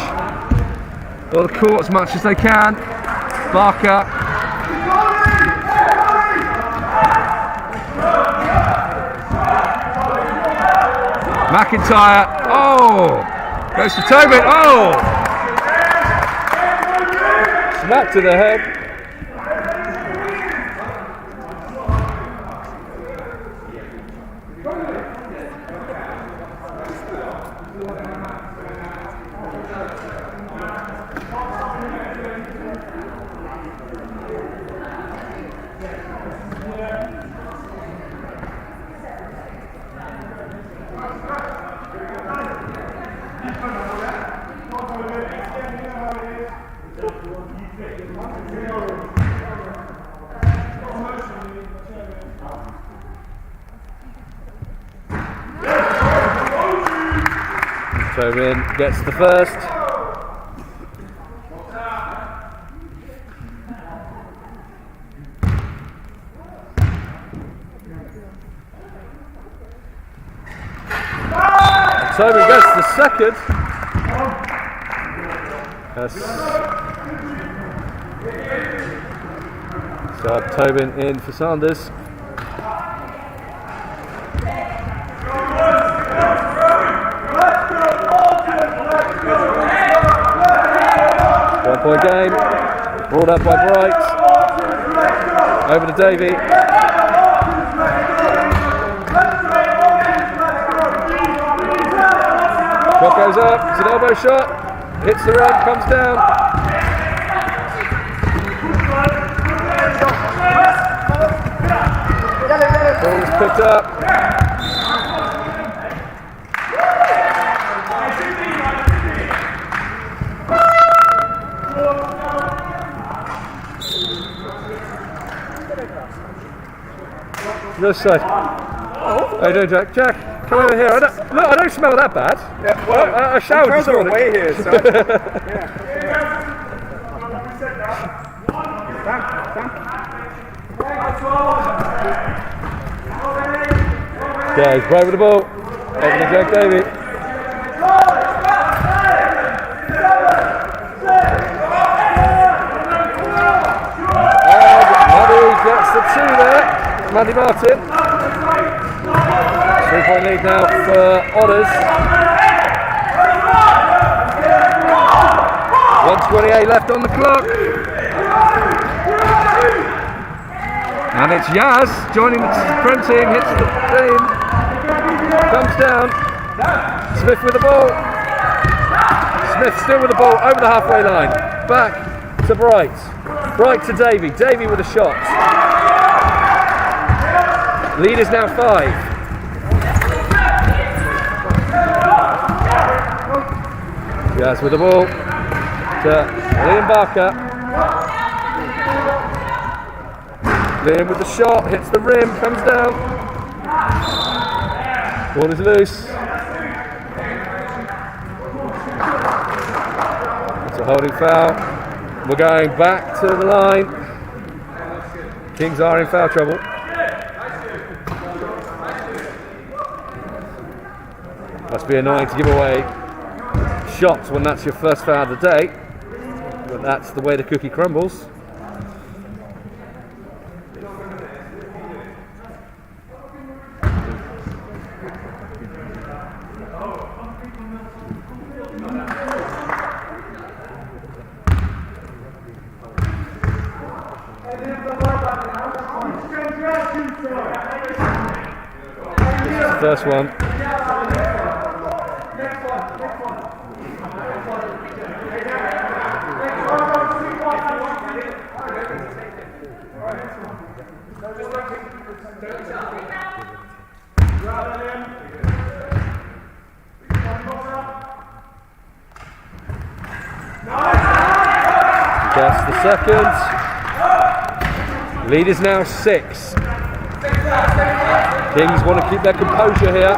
Or the court as much as they can. Barker. McIntyre. Oh! Goes to Tobin. Oh! Smack to the head. Tobin gets the first. Tobin gets the second. So Tobin in for Sanders. Point game, brought up by Bright, over to Davey. Shot goes up, it's an elbow shot, hits the rim, comes down. Ball is picked up. This side. How you doing, Jack? Jack, come over here. I don't smell that bad. Yeah, well, I showered this morning. away here, so. Yeah, he's right with the ball. Over to Jack Davey. And Maddie gets the two there. Maddie Martin. 3-point lead now for Otters. 1:28 left on the clock. And it's Yaz joining the Prem team, hits the team. Comes down. Smith with the ball. Smith still with the ball over the halfway line. Back to Bright. Bright to Davey. Davey with a shot. Lead is now 5. Yes, with the ball to Liam Barker. Liam with the shot, hits the rim, comes down. Ball is loose. It's a holding foul. We're going back to the line. Kings are in foul trouble. Must be annoying to give away shots when that's your first foul of the day, but that's the way the cookie crumbles. This is the first one. That's the second. Lead is now 6. Kings want to keep their composure here.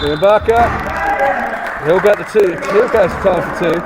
Liam Barker He'll get the two. He'll get us time for two.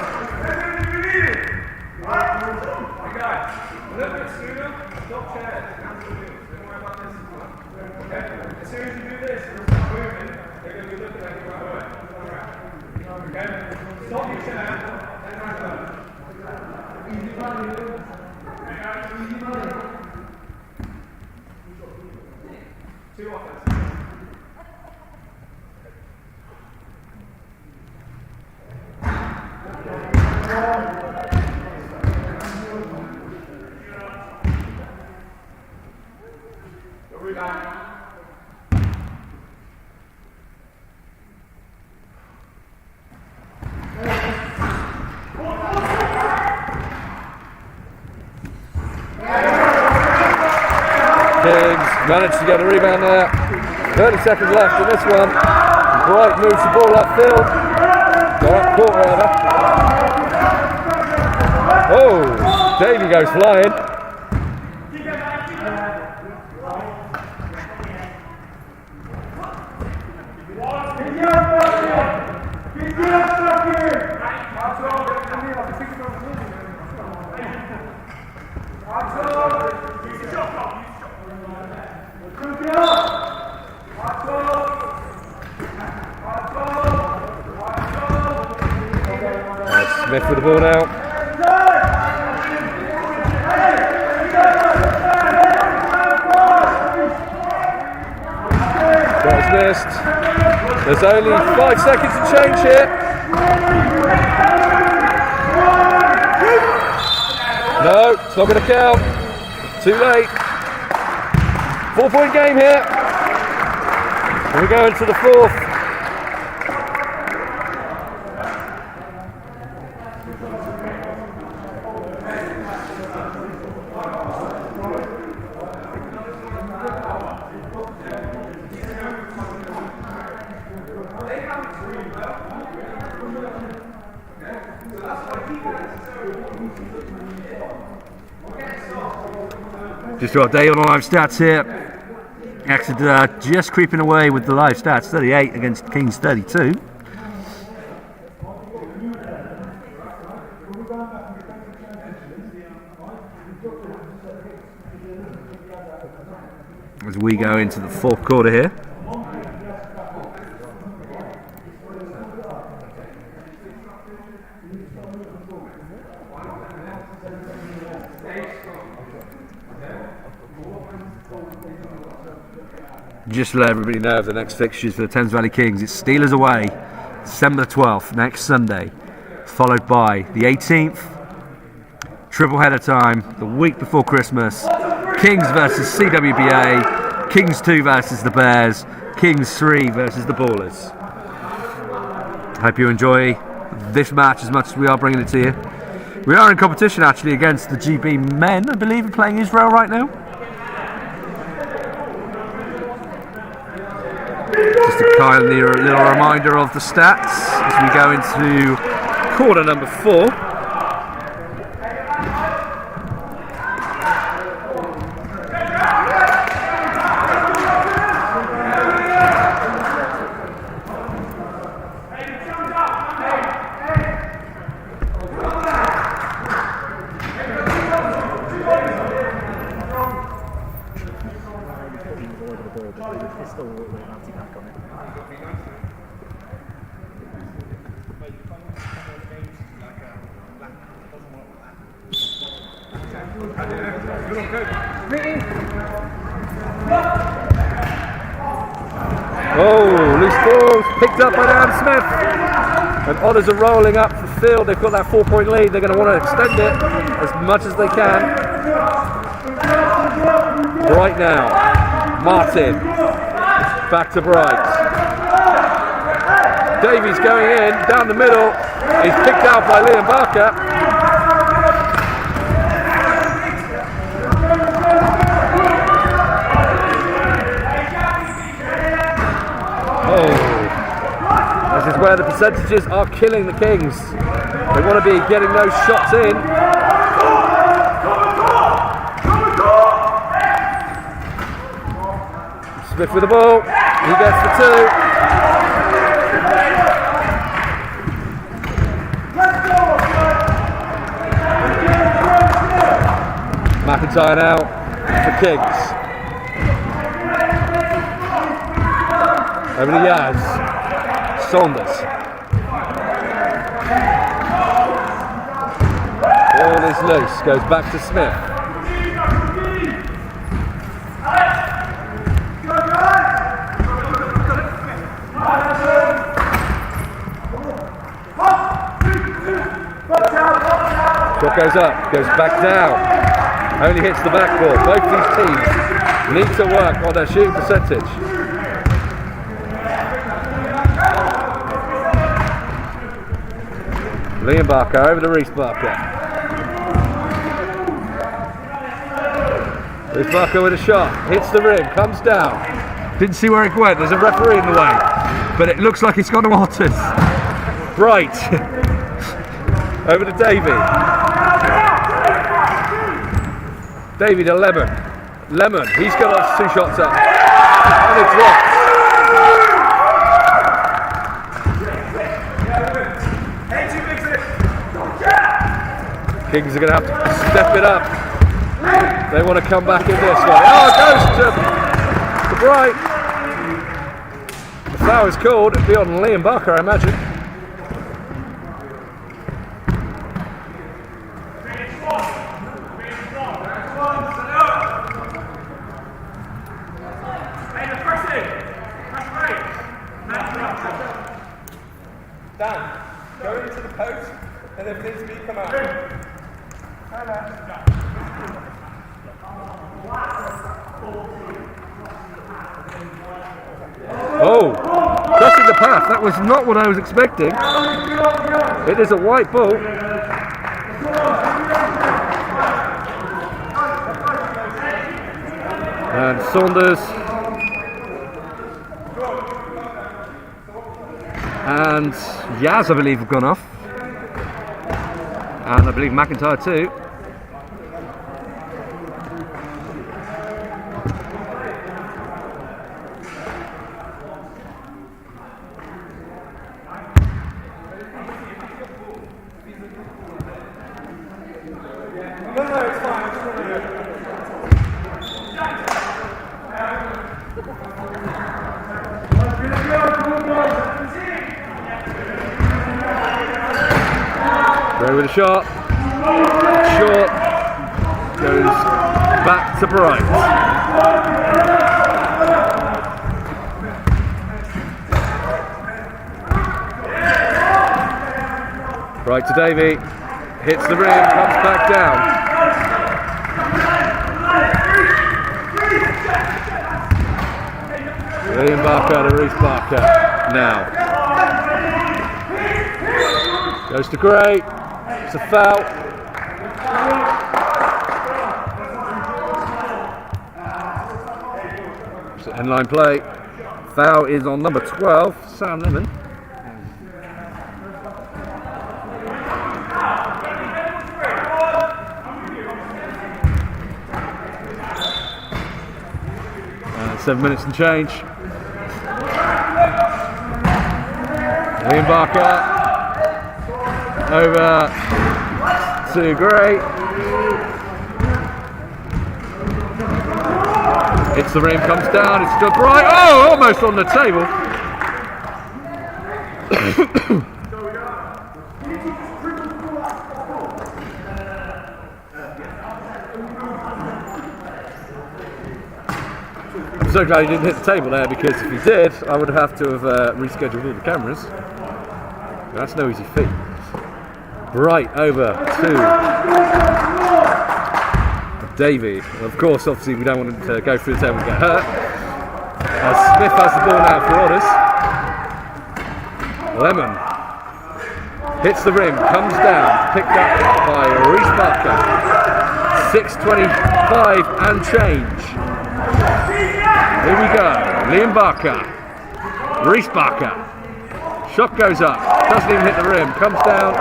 Kings managed to get a rebound there. 30 seconds left in this one. Bright moves the ball upfield. Or up court rather. Oh, Davey goes flying. Smith with the ball now. That was missed. There's only 5 seconds to change here. No, it's not going to count. Too late. 4-point game here. And we go into the fourth. Just to update on the live stats here. Exeter just creeping away with the live stats, 38 against Kings 32. As we go into the fourth quarter here. Just to let everybody know of the next fixtures for the Thames Valley Kings, it's Steelers away, December 12th, next Sunday, followed by the 18th, triple header time, the week before Christmas, Kings versus CWBA, Kings 2 versus the Bears, Kings 3 versus the Ballers. Hope you enjoy this match as much as we are bringing it to you. We are in competition actually against the GB men, I believe, are playing Israel right now. Just a kind of little reminder of the stats as we go into quarter number 4. Oh, loose balls picked up by Dan Smith. And Otters are rolling up the field. They've got that 4-point lead. They're going to want to extend it as much as they can. Bright now. Martin. Back to Bright. Davies going in, down the middle. He's picked out by Liam Barker. This is where the percentages are killing the Kings. They want to be getting those shots in. Smith with the ball. He gets the 2. Keeps eyeing out for Kings. Over to Yaz. Saunders. Ball is loose. Goes back to Smith. Shot goes up, goes back down, only hits the backboard. Both these teams need to work on their shooting percentage. Liam Barker over to Reese Barker. Reese Barker with a shot, hits the rim, comes down. Didn't see where it went, there's a referee in the way, but it looks like it's gone to Otters. Bright. Over to Davey. Davey to Lemon. Lemon, he's got us 2 shots up. And it drops. Kings are going to have to step it up. They want to come back in this one. Oh, it goes to Bright. The foul is called. It'll be on Liam Barker, I imagine. Dan, go into the post and if needs to be, come out. Oh, crossing the path. That was not what I was expecting. It is a white ball. And Saunders and Yaz, I believe, have gone off. And I believe McIntyre too. No, it's fine. It's really good. Gray with a shot. Short. Goes back to Bright. Bright to Davey. Hits the rim, comes back down. Liam Barker to Reese Barker now. Goes to Gray. It's a foul. It's an end-line play. Foul is on number 12, Sam Lemon. And 7 minutes and change. Liam Barker. Over to Gray. Hits the rim, comes down, it's still Bright. Oh, almost on the table. I'm so glad he didn't hit the table there, because if he did, I would have to have rescheduled all the cameras. That's no easy feat. Bright over to Davey. Of course, obviously, we don't want him to go through the table and get hurt. Smith has the ball now for Otters. Lemon hits the rim, comes down, picked up by Reese Barker. 6:25 and change. Here we go. Liam Barker. Reese Barker. Shot goes up. Doesn't even hit the rim. Comes down.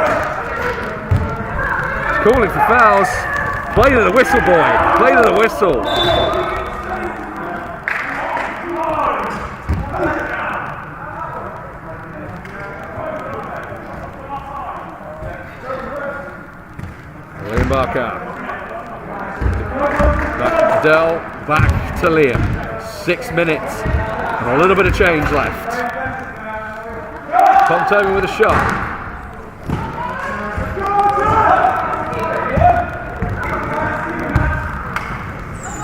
Calling for fouls. Play to the whistle, boy. Play to the whistle. William Barker. Dell back to Liam. 6 minutes and a little bit of change left. Tom Tobin with a shot.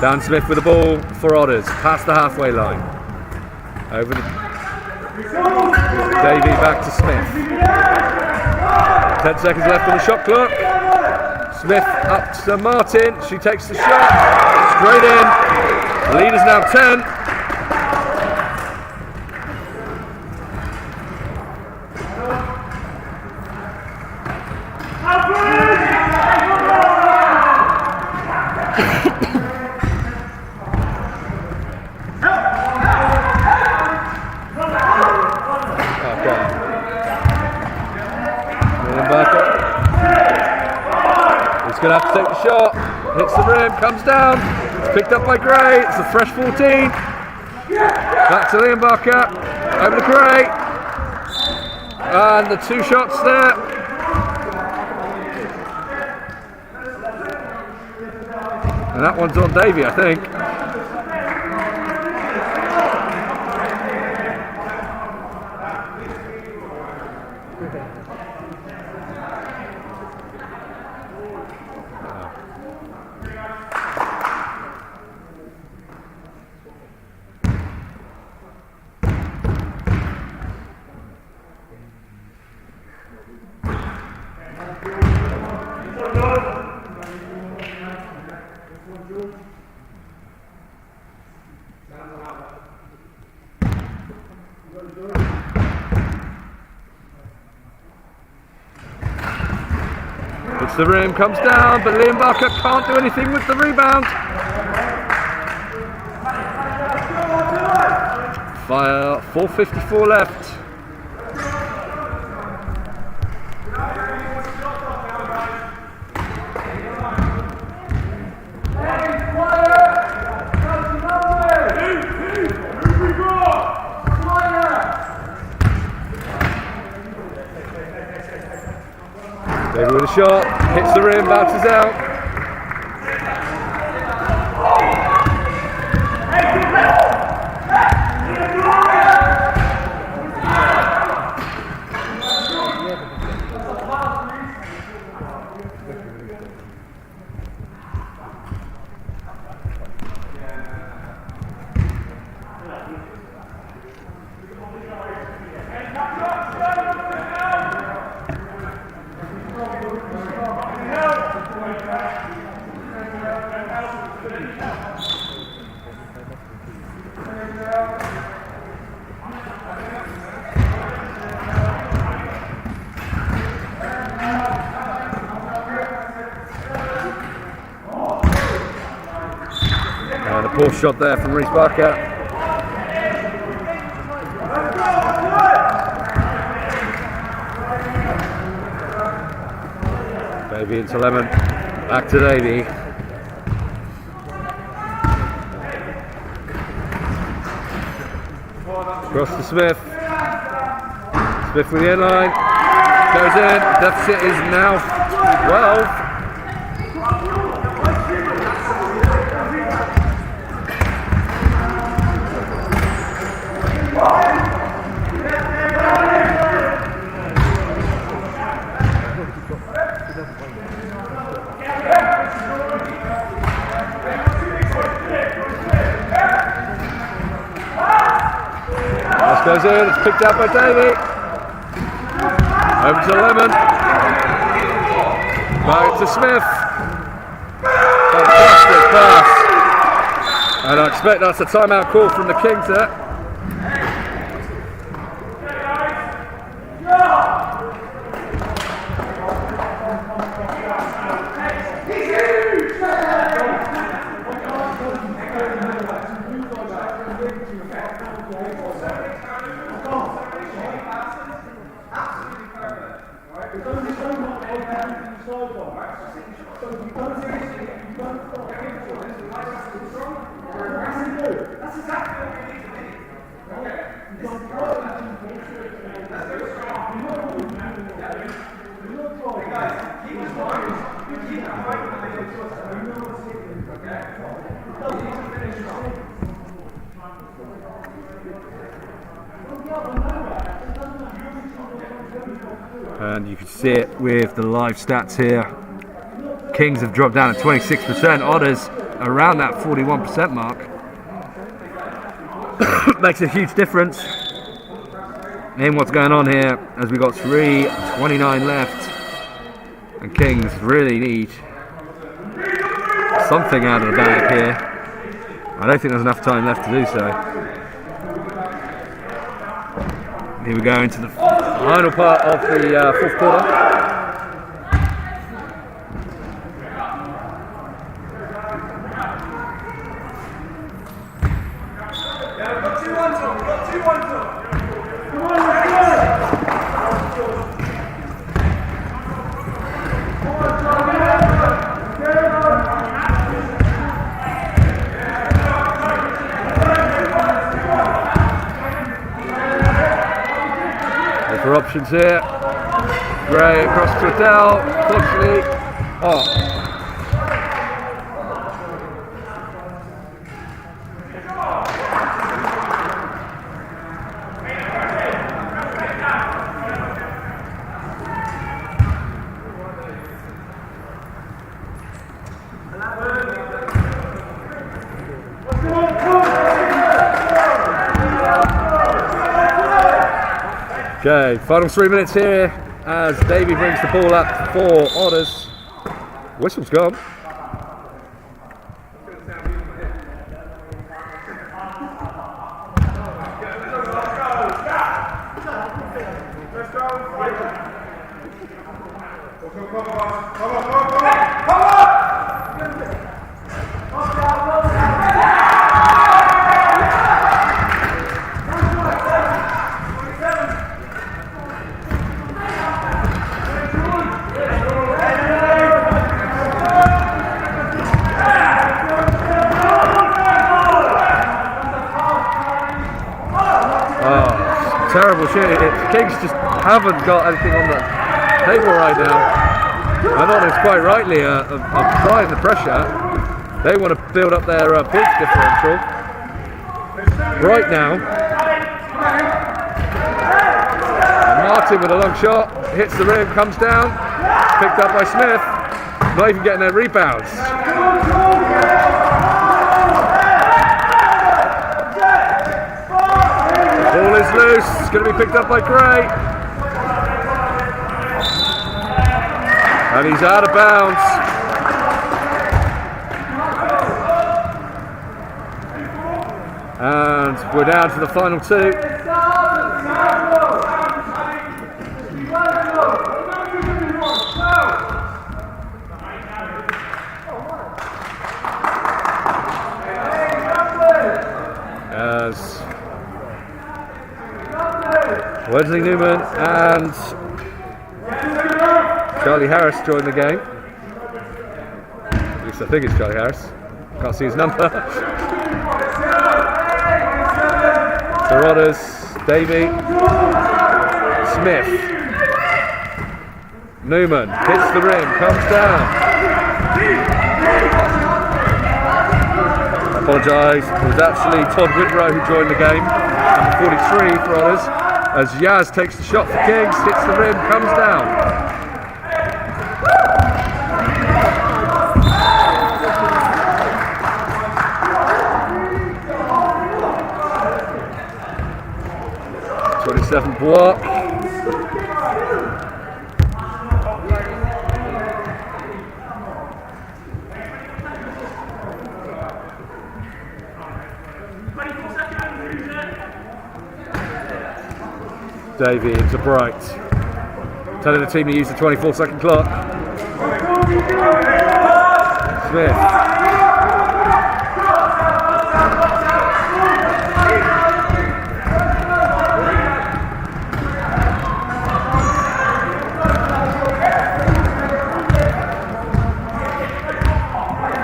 Dan Smith with the ball for Otters, past the halfway line. Over to Davey, back to Smith. 10 seconds left on the shot clock. Smith up to Martin, she takes the shot, straight in. The lead is now 10. He's going to have to take the shot, hits the rim, comes down, picked up by Gray, it's a fresh 14. Back to Liam Barker, over to Gray, and the 2 shots there. And that one's on Davey, I think. Hits the rim, comes down, but Liam Barker can't do anything with the rebound. Fire, 4:54 left. David with a shot, hits the rim, bounces out. And a poor shot there from Reece Barker. Davey into Lemon. Back to Davey. Cross to Smith. Smith with the end line. Goes in. Deficit is now 12. Goes in, it's picked up by Davey. Over to Lemon. Back to Smith. Fantastic pass. And I expect that's a timeout call from the Kings there. And you can see it with the live stats here. Kings have dropped down at 26%. Otters around that 41% mark. Makes a huge difference in what's going on here, as we got 3:29 left, and Kings really need something out of the bag here. I don't think there's enough time left to do so. Here we go into the final part of the fourth quarter. For options here, Gray across to Adele, unfortunately, Okay, final 3 minutes here as Davey brings the ball up for Otters. Whistle's gone. Terrible shit. Kings just haven't got anything on the table right now. I thought it's quite rightly applying the pressure. They want to build up their points differential right now. And Martin with a long shot, hits the rim, comes down, picked up by Smith. Not even getting their rebounds. Ball is loose, it's going to be picked up by Gray. And he's out of bounds. And we're down to the final two. As Wesley Newman and Charlie Harris join the game. At least I think it's Charlie Harris. Can't see his number. So Otters, Davey, Smith, Newman hits the rim, comes down. I apologise. It was actually Todd Whitrow who joined the game. Number 43 for Otters. As Yaz takes the shot for Kings, hits the rim, comes down. '27 block. Davey into Bright. Telling the team to use the 24-second clock. Smith.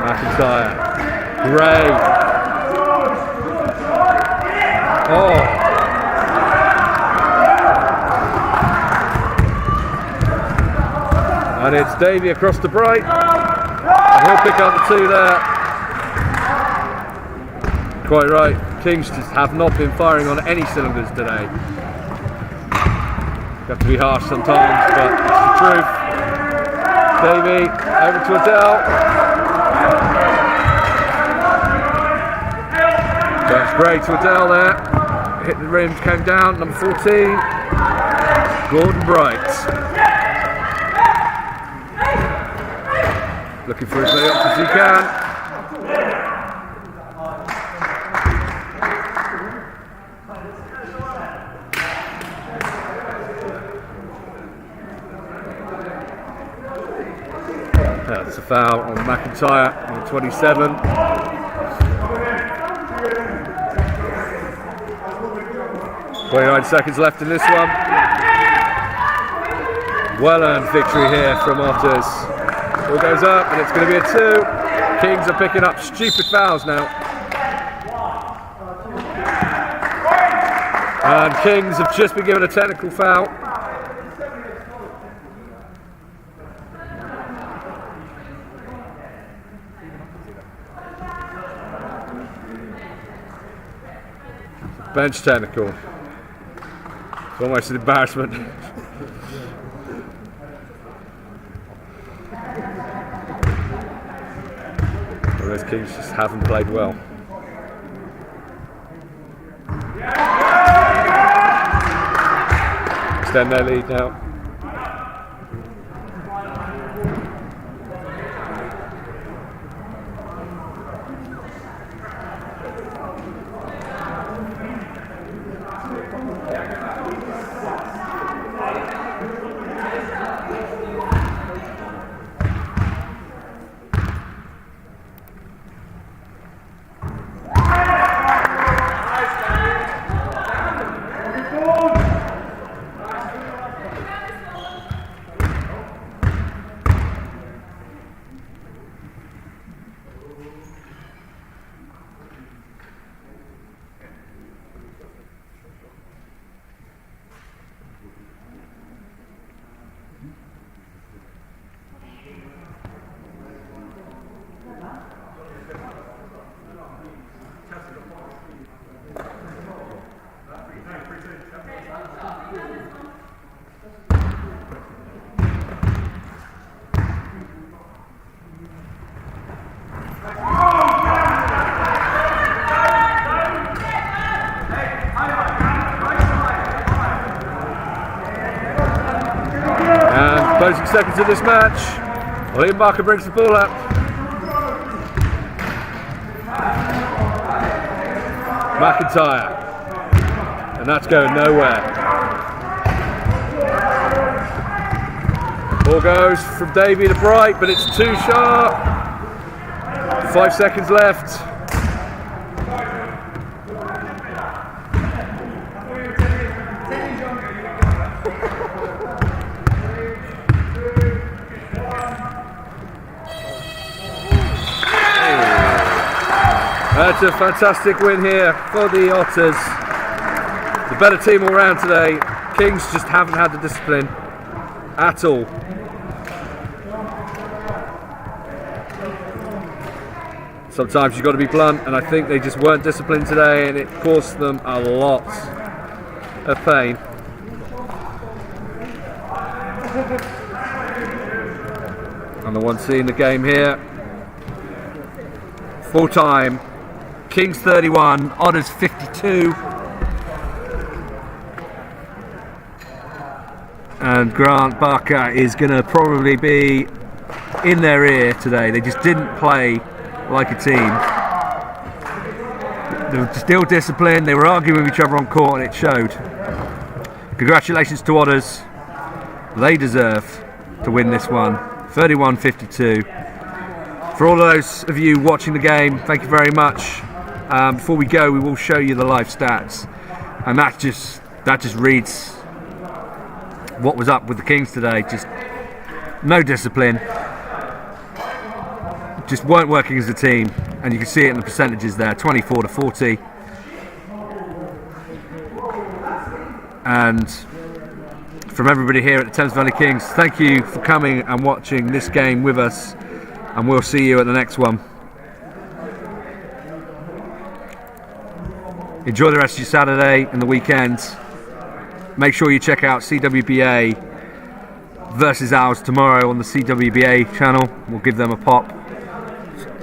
McIntyre. Gray. Oh. And it's Davey across to Bright. And he'll pick up the two there. Quite right. Kings just have not been firing on any cylinders today. Got to be harsh sometimes, but it's the truth. Davey, over to Adele. That's great to Adele there. Hit the rims, came down, number 14. Gordon Bright. Looking for as many options as he can. That's a foul on McIntyre, on 27. .29 seconds left in this one. Well earned victory here from Otters. Ball goes up and it's going to be a 2. Kings are picking up stupid fouls now. And Kings have just been given a technical foul. Bench technical. It's almost an embarrassment. Well, those Kings just haven't played well. Extend their lead now. Closing seconds of this match. Liam Barker brings the ball up. McIntyre. And that's going nowhere. Ball goes from Davey to Bright, but it's too sharp. 5 seconds left. That's a fantastic win here for the Otters. The better team all round today. Kings just haven't had the discipline at all. Sometimes you've got to be blunt, and I think they just weren't disciplined today, and it cost them a lot of pain. And the one seeing the game here. Full time. Kings 31, Otters 52. And Grant Barker is going to probably be in their ear today. They just didn't play like a team. They were still disciplined, they were arguing with each other on court, and it showed. Congratulations to Otters. They deserve to win this one. 31-52. For all of those of you watching the game, thank you very much. Before we go, we will show you the live stats, and that just reads what was up with the Kings today. Just no discipline, just weren't working as a team, and you can see it in the percentages there, 24-40. And from everybody here at the Thames Valley Kings, thank you for coming and watching this game with us, and we'll see you at the next one. Enjoy the rest of your Saturday and the weekend. make sure you check out CWBA versus ours tomorrow on the CWBA channel. We'll give them a pop.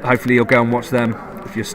Hopefully you'll go and watch them.